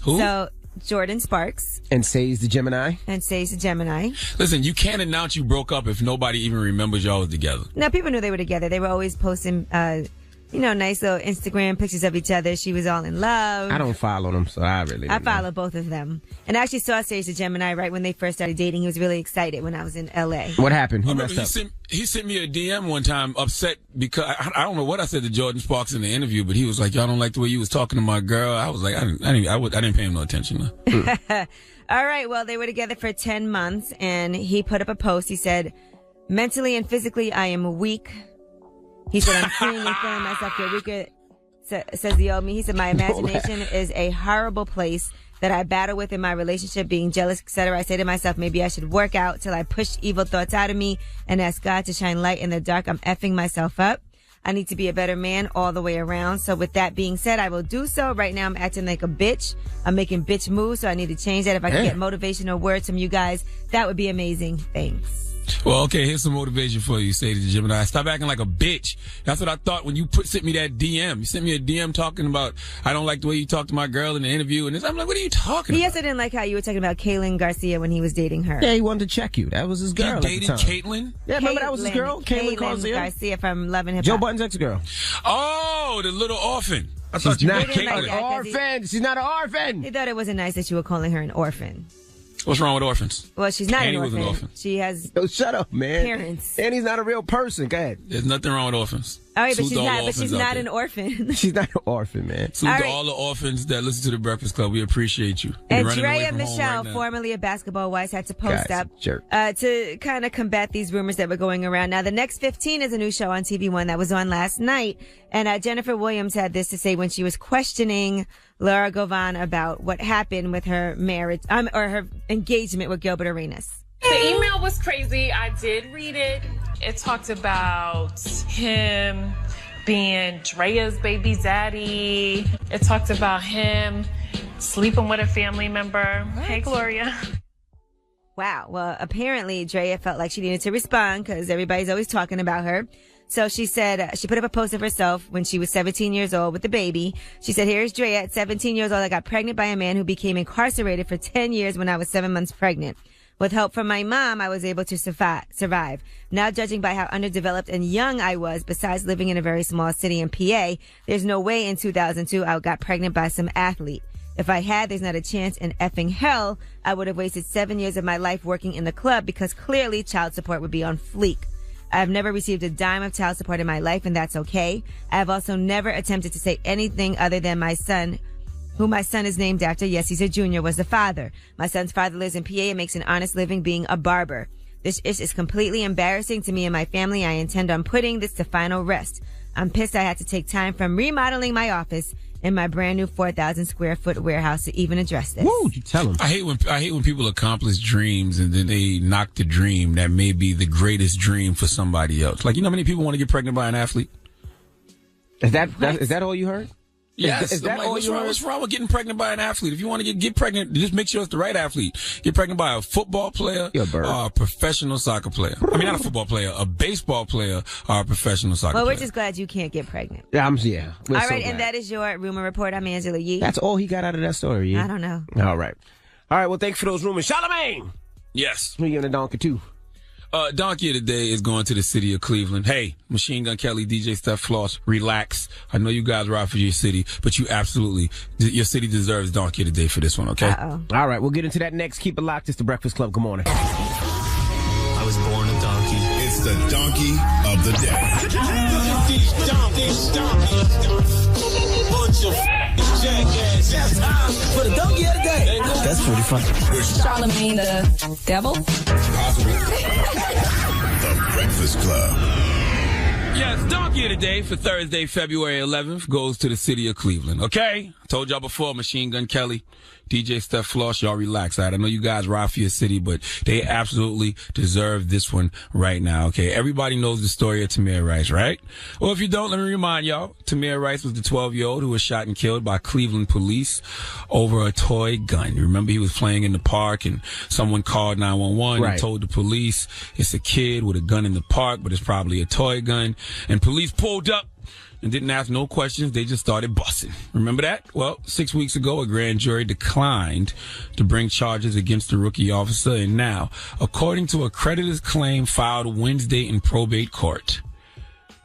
S2: Who?
S1: So Jordan Sparks
S3: And Sage the Gemini.
S1: and Sage the Gemini.
S2: Listen, you can't announce you broke up if nobody even remembers y'all was together.
S1: Now, people knew they were together. They were always posting, nice little Instagram pictures of each other. She was all in love.
S3: I don't follow them, so I really
S1: I
S3: don't know.
S1: follow both of them. And I actually saw Sage the Gemini right when they first started dating. He was really excited when I was in L.A.
S3: What happened?
S2: I
S3: Who
S2: remember
S3: messed up?
S2: he sent me a DM one time upset because I don't know what I said to Jordan Sparks in the interview, but he was like, y'all don't like the way you was talking to my girl. I was like, I didn't pay him no attention.
S1: All right. Well, they were together for 10 months, and he put up a post. He said, mentally and physically, I am weak. He said, I'm seeing and feeling myself get weaker, says the old me. He said, my imagination is a horrible place that I battle with in my relationship, being jealous, etc. I say to myself, maybe I should work out till I push evil thoughts out of me and ask God to shine light in the dark. I'm effing myself up. I need to be a better man all the way around. So with that being said, I will do so. Right now I'm acting like a bitch. I'm making bitch moves, so I need to change that. If I can get motivational words from you guys, that would be amazing. Thanks.
S2: Well, okay, here's some motivation for you, say to the Gemini. Stop acting like a bitch. That's what I thought when you sent me that DM. You sent me a DM talking about, I don't like the way you talk to my girl in the interview. And I'm like, what are you talking
S1: He
S2: about?
S1: also didn't like how you were talking about Kaylin Garcia when he was dating her.
S3: Yeah, he wanted to check you. That was his girl.
S2: He dated
S3: at the time.
S2: Caitlyn?
S3: Yeah, remember that was his girl? Kaylin
S1: Garcia from Love and Hip
S3: Joe
S1: Hop.
S3: Budden's ex-girl.
S2: Oh, the little orphan. I thought you
S3: not
S2: meant
S1: He didn't like
S2: Caitlyn.
S1: that 'cause
S3: orphan. She's not an orphan.
S1: He thought it wasn't nice that you were calling her an orphan.
S2: What's wrong with orphans?
S1: Well, she's not
S2: Annie
S1: an
S2: was
S1: orphan.
S2: an orphan.
S1: She has
S3: Yo, shut up, man.
S1: parents.
S3: And he's not a real person. Go ahead.
S2: There's nothing wrong with orphans.
S1: All right, but
S2: Salute to all the
S1: she's
S2: orphans out
S1: not
S2: there.
S1: an orphan.
S3: She's not an orphan, man.
S2: Salute
S1: All
S2: to
S1: right.
S2: all the orphans that listen to the Breakfast Club. We appreciate you.
S1: And
S2: You're running away
S1: Drea
S2: from home
S1: Michelle,
S2: right now.
S1: formerly of Basketball Wives, had to post
S3: Guy's
S1: up
S3: a jerk.
S1: to kind of combat these rumors that were going around. Now, The Next 15 is a new show on TV One that was on last night. And Jennifer Williams had this to say when she was questioning Laura Govan about what happened with her marriage, or her engagement with Gilbert Arenas.
S13: The email was crazy. I did read it. It talked about him being Drea's baby daddy. It talked about him sleeping with a family member. Hey, Gloria.
S1: Wow. Well, apparently Drea felt like she needed to respond because everybody's always talking about her. So she said, she put up a post of herself when she was 17 years old with the baby. She said, here's Drea at 17 years old. I got pregnant by a man who became incarcerated for 10 years when I was 7 months pregnant. With help from my mom, I was able to survive. Now, judging by how underdeveloped and young I was, besides living in a very small city in PA, there's no way in 2002 I got pregnant by some athlete. If I had, there's not a chance in effing hell I would have wasted 7 years of my life working in the club because clearly child support would be on fleek. I have never received a dime of child support in my life, and that's okay. I have also never attempted to say anything other than my son, who my son is named after, yes, he's a junior, was the father. My son's father lives in PA and makes an honest living being a barber. This is completely embarrassing to me and my family. I intend on putting this to final rest. I'm pissed I had to take time from remodeling my office in my brand new 4,000 square foot warehouse to even address this.
S3: Woo, you tell him.
S2: I hate when people accomplish dreams and then they knock the dream that may be the greatest dream for somebody else. Like, you know how many people want to get pregnant by an athlete?
S3: Is that all you heard?
S2: Yes.
S3: Is that all you heard?
S2: What's wrong with getting pregnant by an athlete? If you want to get pregnant, just make sure it's the right athlete. Get pregnant by a football player or a professional soccer player. I mean, not a football player, a baseball player or a professional soccer
S1: Well,
S2: player.
S1: we're just glad you can't get pregnant.
S3: Yeah.
S1: All
S3: So
S1: right, and
S3: glad.
S1: that is your rumor report. I'm Angela Yee.
S3: That's all he got out of that story. Yeah?
S1: I don't know.
S3: All right. Well, thanks for those rumors. Charlamagne!
S2: Yes.
S3: Who are you in the donkey too?
S2: Donkey of the day is going to the city of Cleveland. Hey, Machine Gun Kelly, DJ Steph Floss, relax. I know you guys ride for your city, but your city deserves Donkey of the day for this one, okay?
S1: Uh-oh.
S3: All right, we'll get into that next. Keep it locked. It's the Breakfast Club. Good morning.
S14: I was born a donkey.
S4: It's the donkey of the
S14: For the donkey of the day. That's pretty funny.
S9: Charlamagne the devil.
S4: The Breakfast Club.
S2: Yes, Donkey of the Day for Thursday, February 11th goes to the city of Cleveland, okay? Told y'all before, Machine Gun Kelly, DJ Steph Floss, y'all relax, all right? I know you guys ride for your city, but they absolutely deserve this one right now, okay? Everybody knows the story of Tamir Rice, right? Well, if you don't, let me remind y'all, Tamir Rice was the 12-year-old who was shot and killed by Cleveland police over a toy gun. You remember he was playing in the park and someone called 911 and told the police it's a kid with a gun in the park, but it's probably a toy gun. And police pulled up and didn't ask no questions. They just started busting. Remember that? Well, 6 weeks ago, a grand jury declined to bring charges against the rookie officer. And now, according to a creditor's claim filed Wednesday in probate court,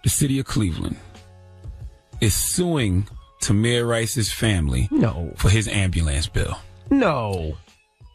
S2: the city of Cleveland is suing Tamir Rice's family for his ambulance bill.
S3: No.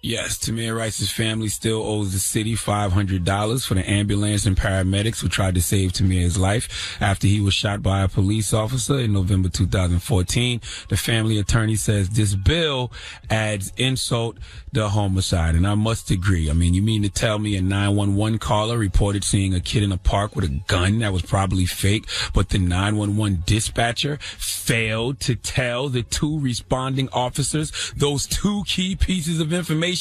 S2: Yes, Tamir Rice's family still owes the city $500 for the ambulance and paramedics who tried to save Tamir's life after he was shot by a police officer in November 2014. The family attorney says this bill adds insult to homicide, and I must agree. I mean, you mean to tell me a 911 caller reported seeing a kid in a park with a gun that was probably fake, but the 911 dispatcher failed to tell the two responding officers those two key pieces of information?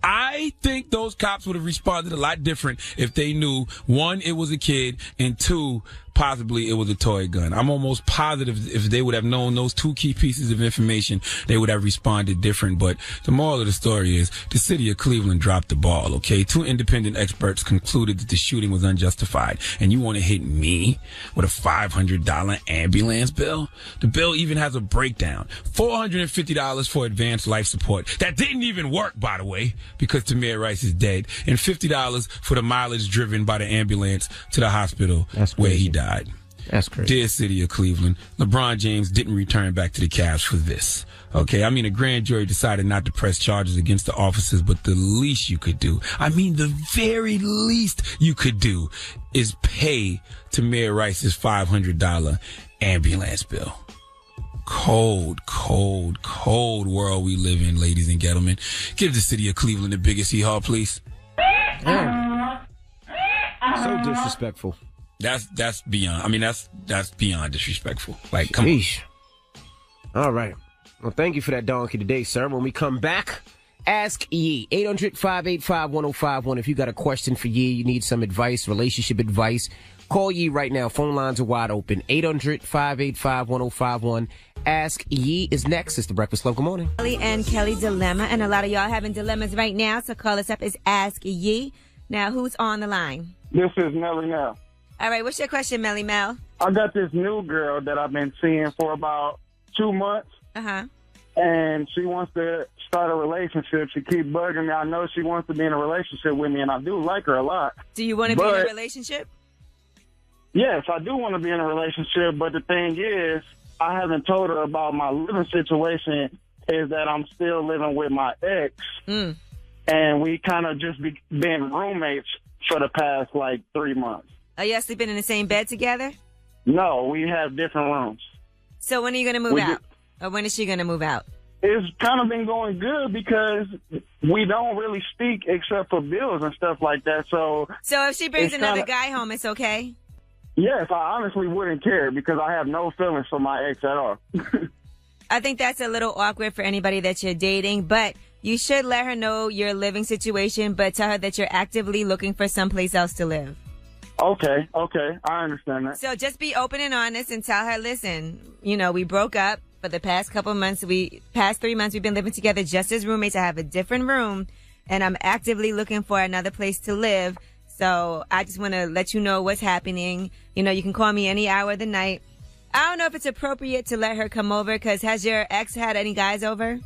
S2: I think those cops would have responded a lot different if they knew, one, it was a kid, and two, possibly it was a toy gun. I'm almost positive if they would have known those two key pieces of information, they would have responded different. But the moral of the story is the city of Cleveland dropped the ball, okay? Two independent experts concluded that the shooting was unjustified. And you want to hit me with a $500 ambulance bill? The bill even has a breakdown. $450 for advanced life support. That didn't even work, by the way, because Tamir Rice is dead. And $50 for the mileage driven by the ambulance to the hospital where he died.
S3: That's crazy.
S2: Dear city of Cleveland, LeBron James didn't return back to the Cavs for this. Okay, I mean, a grand jury decided not to press charges against the officers, but the least you could do, I mean, the very least you could do is pay Tamir Rice's $500 ambulance bill. Cold world we live in, ladies and gentlemen. Give the city of Cleveland the biggest hee-haw, please.
S3: Damn. So disrespectful.
S2: That's beyond. I mean, that's beyond disrespectful. Like, come on.
S3: All right. Well, thank you for that donkey today, sir. When we come back, Ask Yee. 800-585-1051. If you got a question for Yee, you need some advice, relationship advice, call Yee right now. Phone lines are wide open. 800-585-1051. Ask Yee is next. It's the Breakfast Club. Good morning.
S1: Kelly and Kelly Dilemma, and a lot of y'all having dilemmas right now, so call us up. It's Ask Yee. Now, who's on the line?
S15: This is Melly Mel.
S1: All right, what's your question, Melly Mel?
S15: I got this new girl that I've been seeing for about 2 months.
S1: Uh-huh.
S15: And she wants to start a relationship. She keeps bugging me. I know she wants to be in a relationship with me, and I do like her a lot.
S1: Do you want to be in a relationship?
S15: Yes, I do want to be in a relationship, but the thing is, I haven't told her about my living situation, is that I'm still living with my ex, and we kind of just been roommates for the past, 3 months.
S1: Are y'all sleeping in the same bed together?
S15: No, we have different rooms.
S1: So when are you going to move out? Or when is she going to move out?
S15: It's kind of been going good because we don't really speak except for bills and stuff like that. So
S1: if she brings another guy home, it's okay?
S15: Yes, I honestly wouldn't care because I have no feelings for my ex at all.
S1: I think that's a little awkward for anybody that you're dating, but you should let her know your living situation, but tell her that you're actively looking for someplace else to live.
S15: Okay, I understand that.
S1: So just be open and honest and tell her, listen, we broke up. For the past couple of months, past 3 months, we've been living together just as roommates. I have a different room, and I'm actively looking for another place to live. So I just want to let you know what's happening. You can call me any hour of the night. I don't know if it's appropriate to let her come over, because has your ex had any guys over?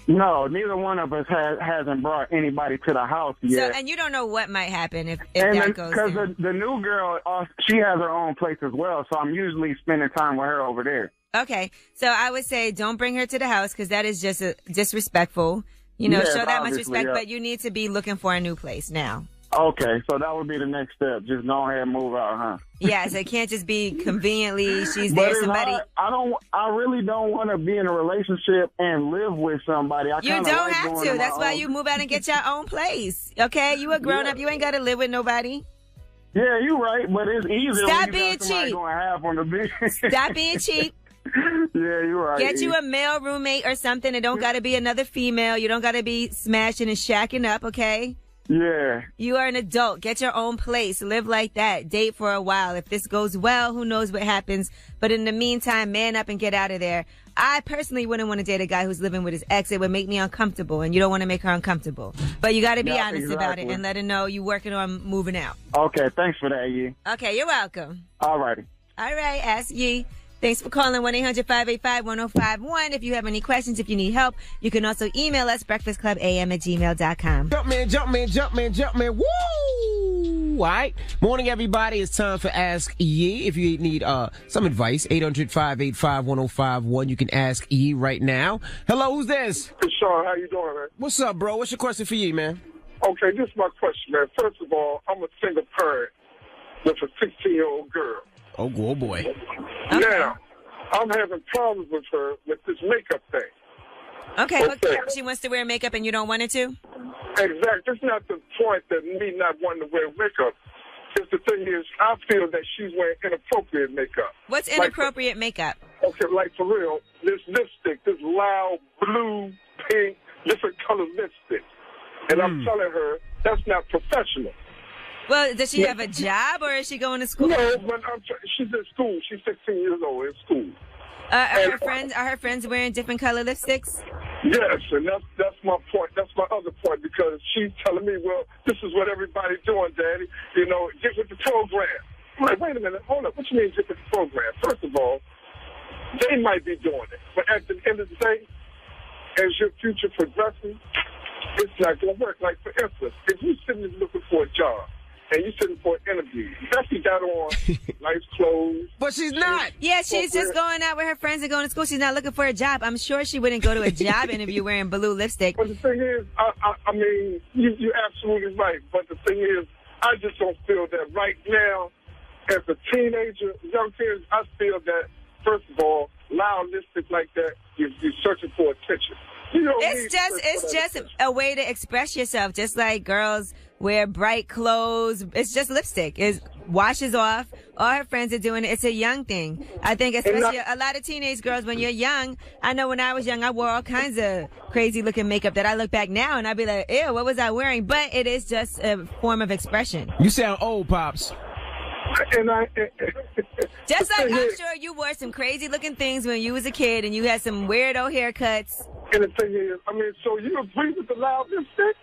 S15: No, neither one of us hasn't brought anybody to the house yet.
S1: So, and you don't know what might happen if that goes down.
S15: Because the new girl, she has her own place as well, so I'm usually spending time with her over there.
S1: Okay, so I would say don't bring her to the house because that is just disrespectful.
S15: Yes,
S1: show that much respect,
S15: yeah.
S1: but you need to be looking for a new place now.
S15: Okay, so that would be the next step. Just go ahead and move out, huh?
S1: Yeah, so it can't just be conveniently she's there. Somebody.
S15: I really don't want to be in a relationship and live with somebody.
S1: You don't have to. That's why you move out and get your own place. Okay, you a grown up. You ain't got to live with nobody.
S15: Yeah, you're right, but it's easier.
S1: Stop being cheap. Stop being cheap.
S15: Yeah, you're right.
S1: Get you a male roommate or something. It don't got to be another female. You don't got to be smashing and shacking up, okay?
S15: Yeah.
S1: You are an adult. Get your own place. Live like that. Date for a while. If this goes well, who knows what happens. But in the meantime, man up and get out of there. I personally wouldn't want to date a guy who's living with his ex. It would make me uncomfortable, and you don't want to make her uncomfortable. But you got to be honest about it and let her know you're working on moving out.
S15: Okay, thanks for that, Yee.
S1: Okay, you're welcome.
S15: All righty.
S1: All right, Ask Yee. Thanks for calling 1-800-585-1051. If you have any questions, if you need help, you can also email us, breakfastclubam@gmail.com.
S3: Jumpman. Woo! All right. Morning, everybody. It's time for Ask Yee. If you need some advice, 800-585-1051. You can ask Yee right now. Hello, who's this?
S16: Sean, how you doing, man?
S3: What's up, bro? What's your question for Yee, man?
S16: Okay, this is my question, man. First of all, I'm a single parent with a 16-year-old girl.
S3: Oh, boy.
S16: Now, I'm having problems with her with this makeup thing.
S1: Okay. She wants to wear makeup and you don't want her to?
S16: Exactly. It's not the point that me not wanting to wear makeup. Just the thing is, I feel that she's wearing inappropriate makeup.
S1: What's inappropriate makeup?
S16: Okay, for real, this lipstick, this loud blue, pink, different color lipstick. And I'm telling her, that's not professional.
S1: Well, does she have a job or is she going to school?
S16: No, but she's in school. She's 16 years old in school.
S1: Are her friends wearing different color lipsticks?
S16: Yes, and that's my point. That's my other point, because she's telling me, well, this is what everybody's doing, Daddy. Get with the program. I'm like, wait a minute, hold up. What you mean get with the program? First of all, they might be doing it, but at the end of the day, as your future progresses, it's not going to work. Like, for instance, if you're sitting there looking for a job, and you sitting for an interview. Bessie got on nice clothes.
S3: But she's not.
S1: Yeah, she's just going out with her friends and going to school. She's not looking for a job. I'm sure she wouldn't go to a job interview wearing blue lipstick.
S16: But the thing is, I mean, you're absolutely right. But the thing is, I just don't feel that right now, as a teenager, young teenager, I feel that, first of all, loud lipstick like that, you're searching for attention.
S1: It's just a way to express yourself, just like girls wear bright clothes. It's just lipstick. It washes off. All her friends are doing it. It's a young thing. I think especially a lot of teenage girls, when you're young, I know when I was young, I wore all kinds of crazy looking makeup that I look back now and I'd be like, ew, what was I wearing? But it is just a form of expression.
S3: You sound old, Pops.
S1: Just like I'm sure you wore some crazy looking things when you was a kid and you had some weirdo haircuts.
S16: And the thing is, I mean, so you agree with the loud lipstick?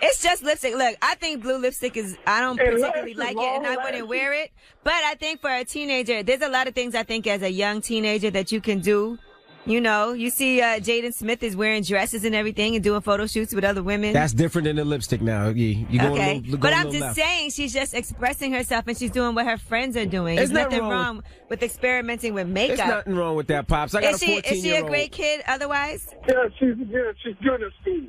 S1: It's just lipstick. Look, I think blue lipstick I don't particularly like it and I wouldn't wear it. But I think for a teenager, there's a lot of things I think as a young teenager that you can do. You know, you see Jaden Smith is wearing dresses and everything and doing photo shoots with other women.
S3: That's different than the lipstick now. You
S1: okay. But I'm just saying she's just expressing herself and she's doing what her friends are doing. There's nothing wrong with experimenting with makeup.
S3: There's nothing wrong with that, Pops. I got a 14-year-old.
S1: Is she a great kid otherwise?
S16: Yeah, she's good at school.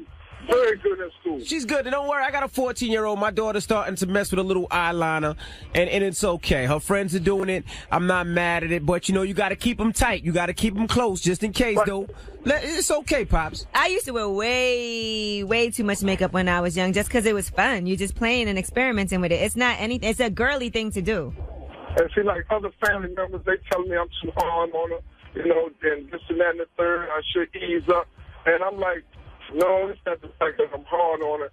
S16: Very good at school.
S3: She's good. And don't worry, I got a 14-year-old. My daughter's starting to mess with a little eyeliner, and it's okay. Her friends are doing it. I'm not mad at it, but, you got to keep them tight. You got to keep them close just in case, though. It's okay, Pops.
S1: I used to wear way too much makeup when I was young just because it was fun. You're just playing and experimenting with it. It's not anything. It's a girly thing to do.
S16: And see, like other family members, they tell me I'm too hard on her, and this and that and the third. I should ease up. And I'm like, no, it's not the fact that I'm hard on it.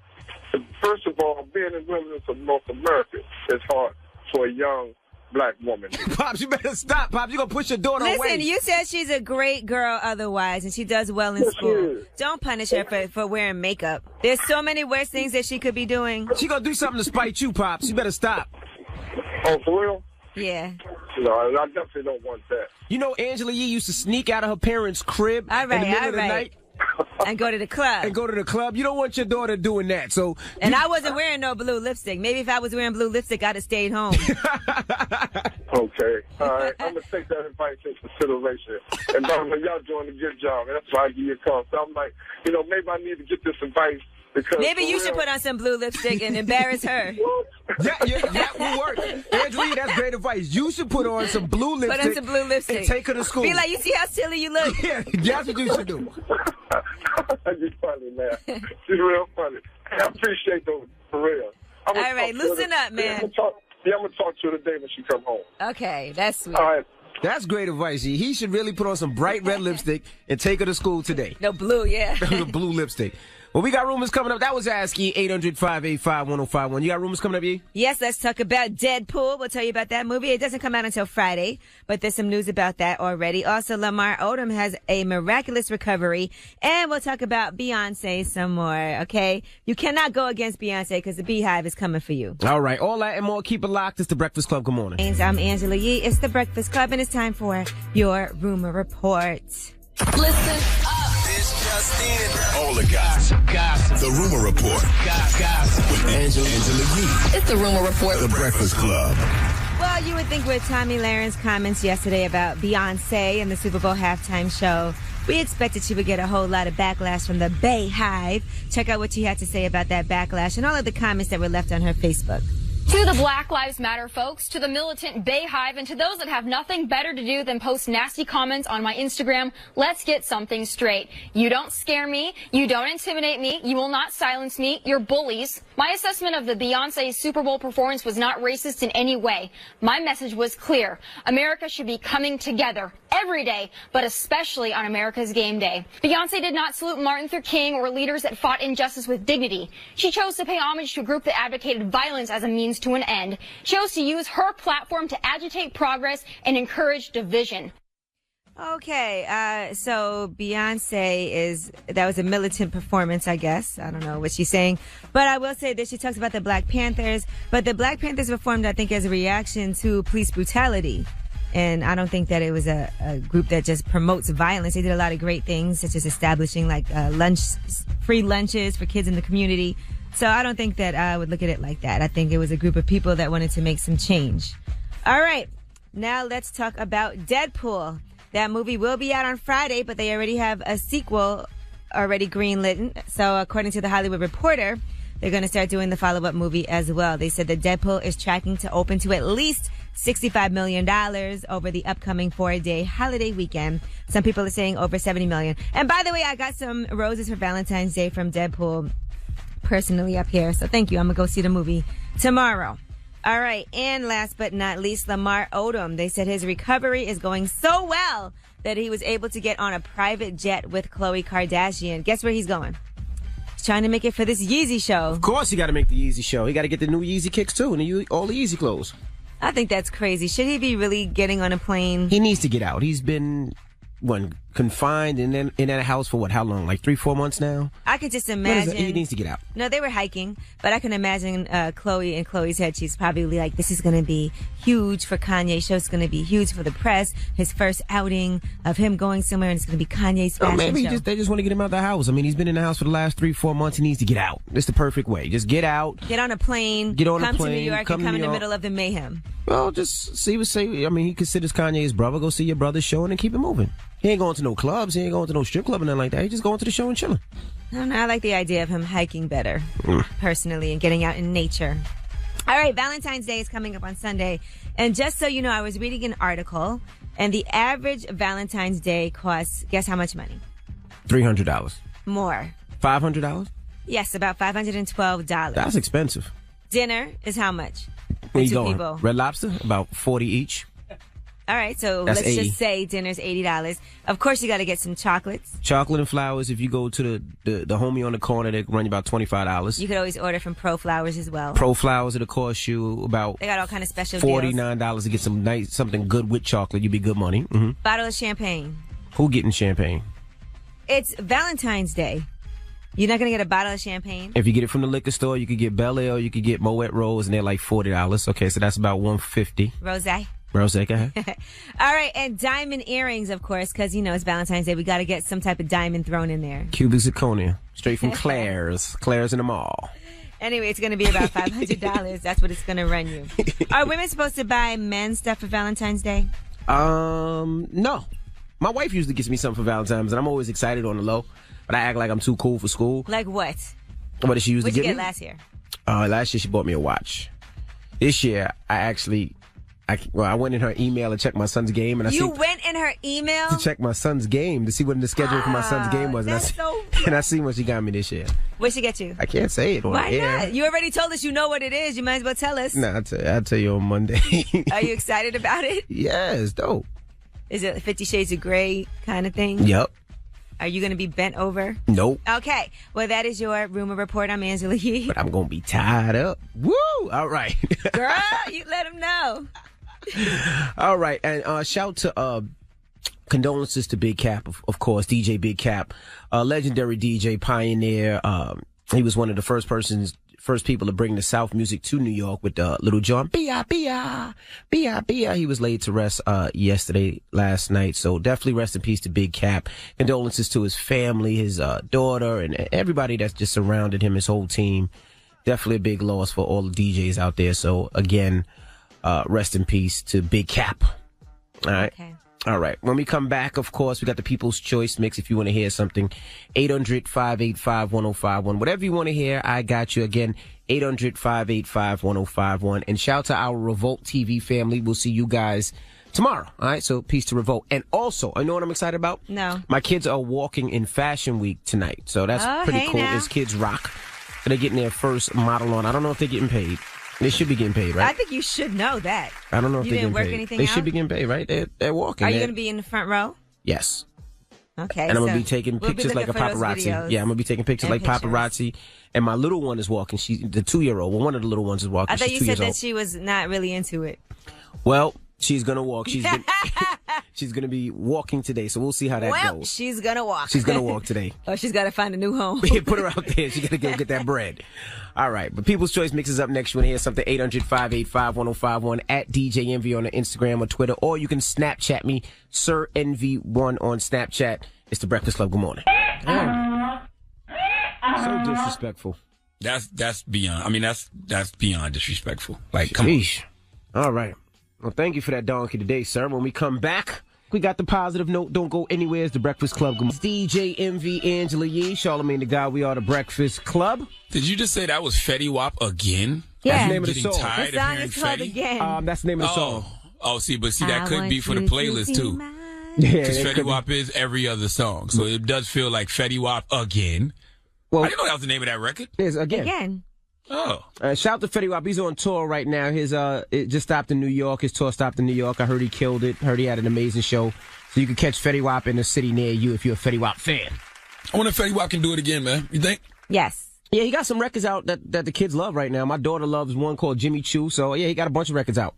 S16: First of all, being in the wilderness of North America is hard for a young black woman.
S3: Pops, you better stop, Pops. You're going to push your daughter away.
S1: Listen, you said she's a great girl otherwise, and she does well in school. Don't punish her for wearing makeup. There's so many worse things that she could be doing.
S3: She going to do something to spite you, Pops. You better stop.
S16: Oh, for real?
S1: Yeah.
S16: No, I definitely don't want that.
S3: You know, Angela Yee used to sneak out of her parents' crib in the middle of the night.
S1: And go to the club.
S3: You don't want your daughter doing that.
S1: And I wasn't wearing no blue lipstick. Maybe if I was wearing blue lipstick, I'd have stayed home.
S16: Okay. All right. I'm going to take that advice into consideration. And by the way, y'all doing a good job. That's why I give you a call. So I'm like, maybe I need to get this advice.
S1: Maybe you should put on some blue lipstick and embarrass her.
S3: That will work. Andrea, that's great advice. You should put on some blue lipstick.
S1: Put on some blue lipstick.
S3: And take her to school.
S1: Be like, you see how silly you look?
S3: Yeah, that's what you should do.
S16: You're funny, man. She's real funny. I appreciate those, for real.
S1: All right, loosen up, man.
S16: I'm going to talk to her today when she come home.
S1: Okay, that's sweet.
S16: All right.
S3: That's great advice. He should really put on some bright red lipstick and take her to school today.
S1: No, blue, yeah.
S3: The blue lipstick. Well, we got rumors coming up. That was ASCII 800-585-1051. You got rumors coming up, Yee?
S1: Yes, let's talk about Deadpool. We'll tell you about that movie. It doesn't come out until Friday, but there's some news about that already. Also, Lamar Odom has a miraculous recovery, and we'll talk about Beyonce some more, okay? You cannot go against Beyonce because the Beehive is coming for you.
S3: All right. All that and more. Keep it locked. It's The Breakfast Club. Good morning.
S1: I'm Angela Yee. It's The Breakfast Club, and it's time for your rumor report.
S9: Listen up.
S4: All the gossip. The Rumor Report. Gossip. With Angela Yee.
S9: It's the Rumor Report.
S4: The Breakfast Club.
S1: Well, you would think with Tommy Lahren comments yesterday about Beyonce and the Super Bowl halftime show, we expected she would get a whole lot of backlash from the Beehive. Check out what she had to say about that backlash and all of the comments that were left on her Facebook.
S17: To the Black Lives Matter folks, to the militant Beehive, and to those that have nothing better to do than post nasty comments on my Instagram, let's get something straight. You don't scare me. You don't intimidate me. You will not silence me. You're bullies. My assessment of the Beyonce Super Bowl performance was not racist in any way. My message was clear. America should be coming together every day, but especially on America's game day. Beyonce did not salute Martin Luther King or leaders that fought injustice with dignity. She chose to pay homage to a group that advocated violence as a means to an end. She chose to use her platform to agitate progress and encourage division.
S1: Okay, so Beyonce that was a militant performance, I guess. I don't know what she's saying. But I will say that she talks about the Black Panthers. But the Black Panthers were formed, I think, as a reaction to police brutality. And I don't think that it was a group that just promotes violence. They did a lot of great things, such as establishing free lunches for kids in the community. So I don't think that I would look at it like that. I think it was a group of people that wanted to make some change. All right. Now let's talk about Deadpool. That movie will be out on Friday, but they already have a sequel already greenlit. So according to the Hollywood Reporter, they're going to start doing the follow-up movie as well. They said that Deadpool is tracking to open to at least $65 million over the upcoming 4-day holiday weekend. Some people are saying over $70 million. And by the way, I got some roses for Valentine's Day from Deadpool personally up here. So thank you. I'm going to go see the movie tomorrow. All right. And last but not least, Lamar Odom. They said his recovery is going so well that he was able to get on a private jet with Khloe Kardashian. Guess where he's going? He's trying to make it for this Yeezy show.
S3: Of course he got to make the Yeezy show. He got to get the new Yeezy kicks too and all the Yeezy clothes.
S1: I think that's crazy. Should he be really getting on a plane?
S3: He needs to get out. He's been confined and then in that house for how long? Like 3-4 months now?
S1: I could just imagine.
S3: He needs to get out.
S1: No, they were hiking, but I can imagine Khloe in Khloe's head. She's probably like, this is going to be huge for Kanye. Show's going to be huge for the press. His first outing of him going somewhere, and it's going to be Kanye's fashion
S3: maybe
S1: show.
S3: They just want to get him out of the house. I mean, he's been in the house for the last 3-4 months. He needs to get out. It's the perfect way. Just get out.
S1: Get on a plane.
S3: Come
S1: to New York and come in the middle of the mayhem.
S3: Well, just see what say. I mean, he considers Kanye his brother. Go see your brother's show and then keep it moving. He ain't going to no clubs. He ain't going to no strip club or nothing like that. He's just going to the show and chilling.
S1: I don't know. I like the idea of him hiking better, personally, and getting out in nature. All right, Valentine's Day is coming up on Sunday. And just so you know, I was reading an article, and the average Valentine's Day costs, guess how much money?
S3: $300.
S1: More.
S3: $500?
S1: Yes, about $512.
S3: That's expensive.
S1: Dinner is how much?
S3: Where you
S1: two
S3: going?
S1: people.
S3: Red Lobster? About $40 each.
S1: All right, so
S3: That's
S1: let's
S3: $80.
S1: just say dinner's $80. Of course, you got to get some chocolates.
S3: Chocolate and flowers. If you go to the homie on the corner, they run you about $25.
S1: You could always order from Pro Flowers as well.
S3: Pro Flowers, it'll cost you about
S1: They got all kind of special deals.
S3: $49 to get something good with chocolate. You'd be good money. Mm-hmm.
S1: Bottle of champagne.
S3: Who getting champagne?
S1: It's Valentine's Day. You're not going to get a bottle of champagne?
S3: If you get it from the liquor store, you could get Bel Air, you could get Moet Rose, and they're like $40. Okay, so that's about $150.
S1: Rosé.
S3: Rosé, go ahead.
S1: All right, and diamond earrings, of course, because, it's Valentine's Day. We got to get some type of diamond thrown in there.
S3: Cubic zirconia, straight from Claire's. Claire's in the mall.
S1: Anyway, it's going to be about $500. That's what it's going to run you. Are women supposed to buy men's stuff for Valentine's Day?
S3: No. My wife usually gets me something for Valentine's, and I'm always excited on the low. But I act like I'm too cool for school.
S1: Like what?
S3: What did she usually
S1: What'd you
S3: get
S1: get
S3: me?
S1: last year?
S3: Last year she bought me a watch. This year I went in her email to check my son's game, and
S1: You went in her email
S3: to check my son's game to see what the schedule for my son's game was, and I seen what she got me this year.
S1: What'd she get you?
S3: I can't say it on
S1: Why
S3: air.
S1: not? You already told us you know what it is. You might as well tell us.
S3: Nah, I'll tell you on Monday.
S1: Are you excited about it?
S3: Yeah, it's dope.
S1: Is it 50 Shades of Grey kind of thing?
S3: Yep.
S1: Are you going to be bent over?
S3: Nope.
S1: Okay. Well, that is your rumor report. I'm Angela Yee.
S3: But I'm going to be tied up. Woo! All right.
S1: Girl, you let him know.
S3: All right. And shout to condolences to Big Cap, of course, DJ Big Cap, legendary DJ, pioneer. He was one of the first people to bring the South music to New York with Little John. B.I.B.I. B.I.B.I. He was laid to rest last night. So definitely rest in peace to Big Cap. Condolences to his family, his daughter, and everybody that's just surrounded him, his whole team. Definitely a big loss for all the DJs out there. So again, rest in peace to Big Cap. All right.
S1: Okay.
S3: All right. When we come back, of course, we got the People's Choice Mix. If you want to hear something, 800-585-1051. Whatever you want to hear, I got you. Again, 800-585-1051. And shout to our Revolt TV family. We'll see you guys tomorrow. All right. So peace to Revolt. And also, I know what I'm excited about?
S1: No.
S3: My kids are walking in Fashion Week tonight. So that's pretty cool.
S1: Now.
S3: It's Kids Rock. So they're getting their first model on. I don't know if they're getting paid. They should be getting paid, right?
S1: I think you should know that.
S3: I don't know if
S1: you
S3: they're
S1: didn't
S3: getting
S1: work
S3: paid.
S1: anything
S3: They
S1: out?
S3: should be getting paid, right? They're walking.
S1: Are you going to be in the front row?
S3: Yes.
S1: Okay.
S3: And I'm going to
S1: so
S3: be taking
S1: we'll
S3: pictures
S1: be
S3: like a
S1: looking for those
S3: paparazzi.
S1: videos
S3: Yeah, I'm going to be taking pictures
S1: and
S3: like paparazzi. And my little one is walking. She's the 2-year-old. Well, one of the little ones is walking.
S1: I thought
S3: She's
S1: you
S3: 2
S1: said
S3: years
S1: that
S3: old.
S1: she was not really into it.
S3: Well, she's going to walk. She's going to be walking today. So we'll see how that goes.
S1: She's going to walk.
S3: She's going to walk today.
S1: Oh, she's got to find a new home.
S3: Put her out there. She's going to go get that bread. All right. But People's Choice Mix is up next. You want to hear something? 800-585-1051 at DJ Envy on the Instagram or Twitter. Or you can Snapchat me, Sir NV1 on Snapchat. It's the Breakfast Club. Good morning. Damn. So disrespectful.
S2: That's beyond. I mean, that's beyond disrespectful. Like, come on.
S3: Sheesh. All right. Well, thank you for that donkey today, sir. When we come back, we got the positive note. Don't go anywhere. It's the Breakfast Club. It's DJ MV Angela Yee, Charlamagne the God. We are the Breakfast Club.
S2: Did you just say that was Fetty Wap again?
S1: Yeah.
S3: That's the name of the
S2: Getting
S3: song.
S2: tired
S1: The song
S2: of hearing
S1: is called
S2: Fetty?
S1: Again.
S3: That's the name of the song.
S2: Oh, see, but that
S1: I
S2: could
S1: want
S2: be for the
S1: you to
S2: playlist
S1: be
S2: too.
S1: mine.
S3: Yeah,
S2: Because
S3: it
S2: Fetty
S3: could be.
S2: Wap is every other song, so it does feel like Fetty Wap again.
S3: Well,
S2: I didn't know that was the name of that record.
S3: Yes, again.
S1: Again.
S2: Oh,
S3: Shout out to Fetty Wap. He's on tour right now. His it just stopped in New York. His tour stopped in New York. I heard he killed it. Heard he had an amazing show. So you can catch Fetty Wap in a city near you if you're a Fetty Wap fan.
S2: I wonder if Fetty Wap can do it again, man. You think?
S1: Yes.
S3: Yeah, he got some records out that the kids love right now. My daughter loves one called Jimmy Choo. So yeah, he got a bunch of records out.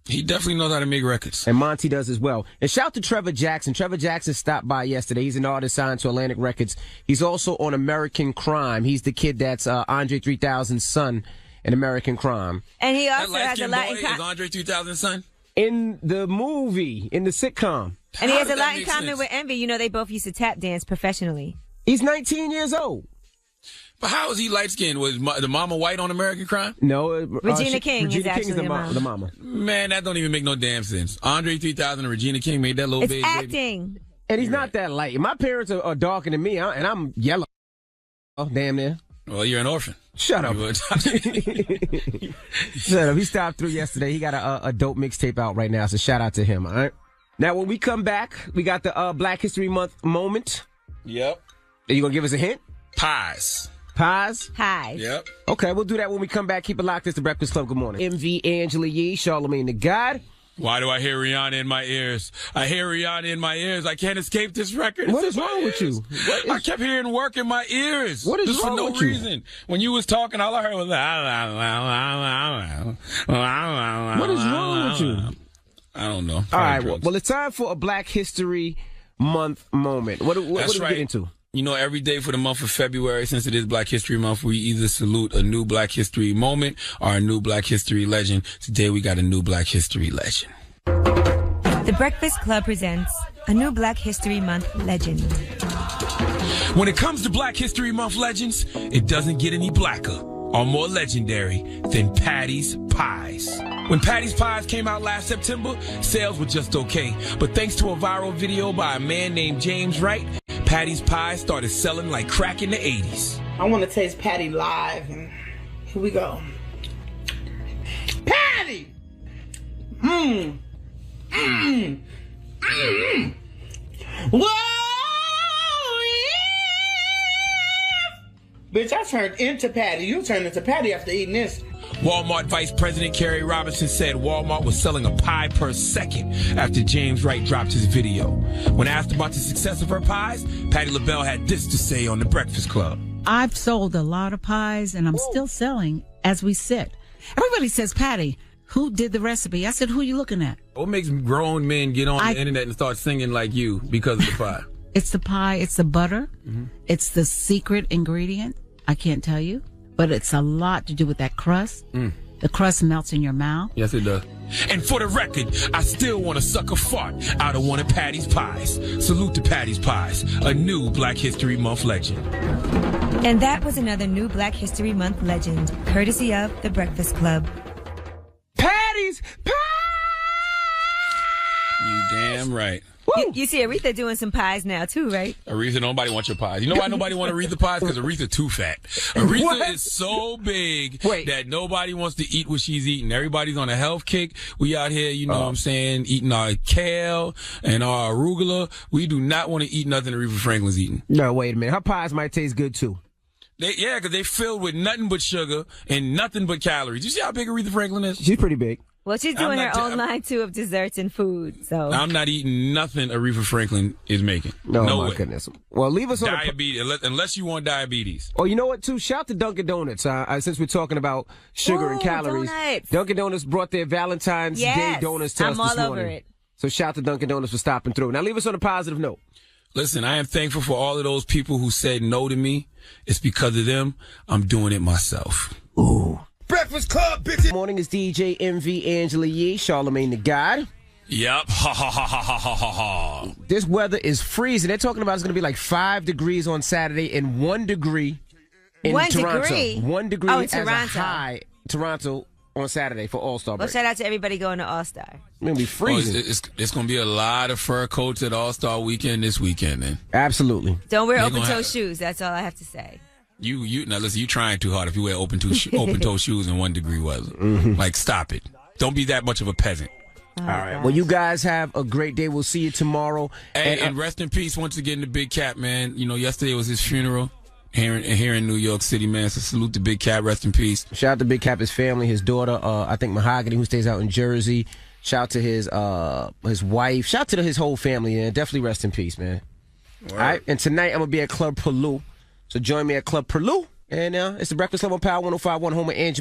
S2: He definitely knows how to make records.
S3: And Monty does as well. And shout out to Trevor Jackson. Trevor Jackson stopped by yesterday. He's an artist signed to Atlantic Records. He's also on American Crime. He's the kid that's Andre 3000's son in American Crime.
S1: And he
S2: That
S1: also has a
S2: light-skinned
S1: Latin
S2: boy is Andre 3000's son?
S3: In the movie, in the sitcom.
S1: And he
S2: How
S1: has a
S2: does that
S1: lot in
S2: make
S1: common
S2: sense?
S1: with Envy. You know, they both used to tap dance professionally.
S3: He's 19 years old.
S2: But how is he light-skinned? Was the mama white on American Crime?
S3: No.
S1: Regina King is actually
S3: the
S1: the mama.
S3: the mama.
S2: Man, that don't even make no damn sense. Andre 3000 and Regina King made that little
S1: It's
S2: baby.
S1: acting.
S3: And he's not that light. My parents are darker than me, and I'm yellow. Oh, damn near.
S2: Well, you're an orphan.
S3: Shut up. Shut up. He stopped through yesterday. He got a dope mixtape out right now, so shout out to him, all right? Now, when we come back, we got the Black History Month moment.
S2: Yep.
S3: Are you going to give us a hint?
S2: Pies.
S3: Pies?
S1: Hi.
S2: Yep.
S3: Okay, we'll do that when we come back. Keep it locked. It's the Breakfast Club. Good morning. MV Angela Yee, Charlamagne the God.
S2: Why do I hear Rihanna in my ears? I hear Rihanna in my ears. I can't escape this record.
S3: What
S2: It's
S3: is
S2: in my
S3: wrong with
S2: ears.
S3: you?
S2: I kept hearing work in my ears.
S3: What is
S2: Just
S3: wrong
S2: for no
S3: with you?
S2: reason. When you was talking, all I heard was
S3: What is wrong with you?
S2: I don't know.
S3: All right, well, it's time for a Black History Month moment. What do we get into?
S2: You know, every day for the month of February, since it is Black History Month, we either salute a new Black History moment or a new Black History legend. Today we got a new Black History legend.
S1: The Breakfast Club presents a new Black History Month legend.
S2: When it comes to Black History Month legends, it doesn't get any blacker or more legendary than Patty's Pies. When Patty's Pies came out last September, sales were just okay. But thanks to a viral video by a man named James Wright, Patty's Pies started selling like crack in the 80s.
S18: I want to taste Patty live. And here we go. Patty! Mmm. Mmm. Mmm. Whoa! Yeah. Bitch, I turned into Patty. You turned into Patty after eating this.
S2: Walmart Vice President Kerry Robinson said Walmart was selling a pie per second after James Wright dropped his video. When asked about the success of her pies, Patti LaBelle had this to say on The Breakfast Club.
S19: I've sold a lot of pies, and I'm still selling as we sit. Everybody says, Patty, who did the recipe? I said, who are you looking at?
S2: What makes grown men get on the internet and start singing like you because of the pie?
S19: It's the pie. It's the butter. Mm-hmm. It's the secret ingredient. I can't tell you. But it's a lot to do with that crust. Mm. The crust melts in your mouth.
S2: Yes, it does. And for the record, I still want to suck a fart out of one of Patty's Pies. Salute to Patty's Pies, a new Black History Month legend.
S1: And that was another new Black History Month legend, courtesy of The Breakfast Club.
S3: Patty's Pies!
S2: You damn right.
S1: You see Aretha doing some pies now too, right?
S2: Aretha, nobody wants your pies. You know why nobody wants Aretha pies? Because Aretha too fat. Aretha is so big that nobody wants to eat what she's eating. Everybody's on a health kick. We out here, you know what I'm saying, eating our kale and our arugula. We do not want to eat nothing Aretha Franklin's eating.
S3: No, wait a minute. Her pies might taste good too.
S2: Because they filled with nothing but sugar and nothing but calories. You see how big Aretha Franklin is?
S3: She's pretty big.
S1: Well, she's doing her own line, too, of desserts and food, so.
S2: I'm not eating nothing Aretha Franklin is making.
S3: No
S2: way.
S3: Goodness. Well, leave us on
S2: diabetes, unless you want diabetes.
S3: Oh, you know what, too? Shout to Dunkin' Donuts. Since we're talking about sugar and calories. Donuts. Dunkin' Donuts brought their Valentine's Day donuts to us this morning.
S1: I'm all over it.
S3: So shout to Dunkin' Donuts for stopping through. Now, leave us on a positive note.
S2: Listen, I am thankful for all of those people who said no to me. It's because of them, I'm doing it myself.
S3: Ooh.
S4: Breakfast Club, bitches.
S3: Morning is DJ MV Angela Yee, Charlamagne the God.
S2: Yep. Ha ha ha ha ha ha ha.
S3: This weather is freezing. They're talking about it's going to be like 5 degrees on Saturday and 1 degree In
S1: 1
S3: Toronto.
S1: degree?
S3: 1 degree
S1: Oh, in
S3: as a
S1: Toronto.
S3: high. Toronto on Saturday for All-Star
S1: Well,
S3: break.
S1: shout out to everybody going to All-Star.
S3: It's going to be freezing.
S2: It's going to be a lot of fur coats at All-Star weekend this weekend, then.
S3: Absolutely.
S1: Don't wear
S2: They're
S1: open-toe
S2: gonna have-
S1: shoes. That's all I have to say.
S2: You now listen. You trying too hard if you wear open-toe shoes in 1 degree weather. Like, stop it. Don't be that much of a peasant.
S3: All right. Well, you guys have a great day. We'll see you tomorrow.
S2: And rest in peace once again to Big Cat, man. You know, yesterday was his funeral here in New York City, man. So salute to Big Cat. Rest in peace.
S3: Shout out to Big Cap, his family, his daughter, I think Mahogany, who stays out in Jersey. Shout out to his wife. Shout out to his whole family, man. Definitely rest in peace, man. All right. And tonight I'm going to be at Club Perlou. So join me at Club Perlou. And it's the Breakfast Club on Power 105.1, home of Angie.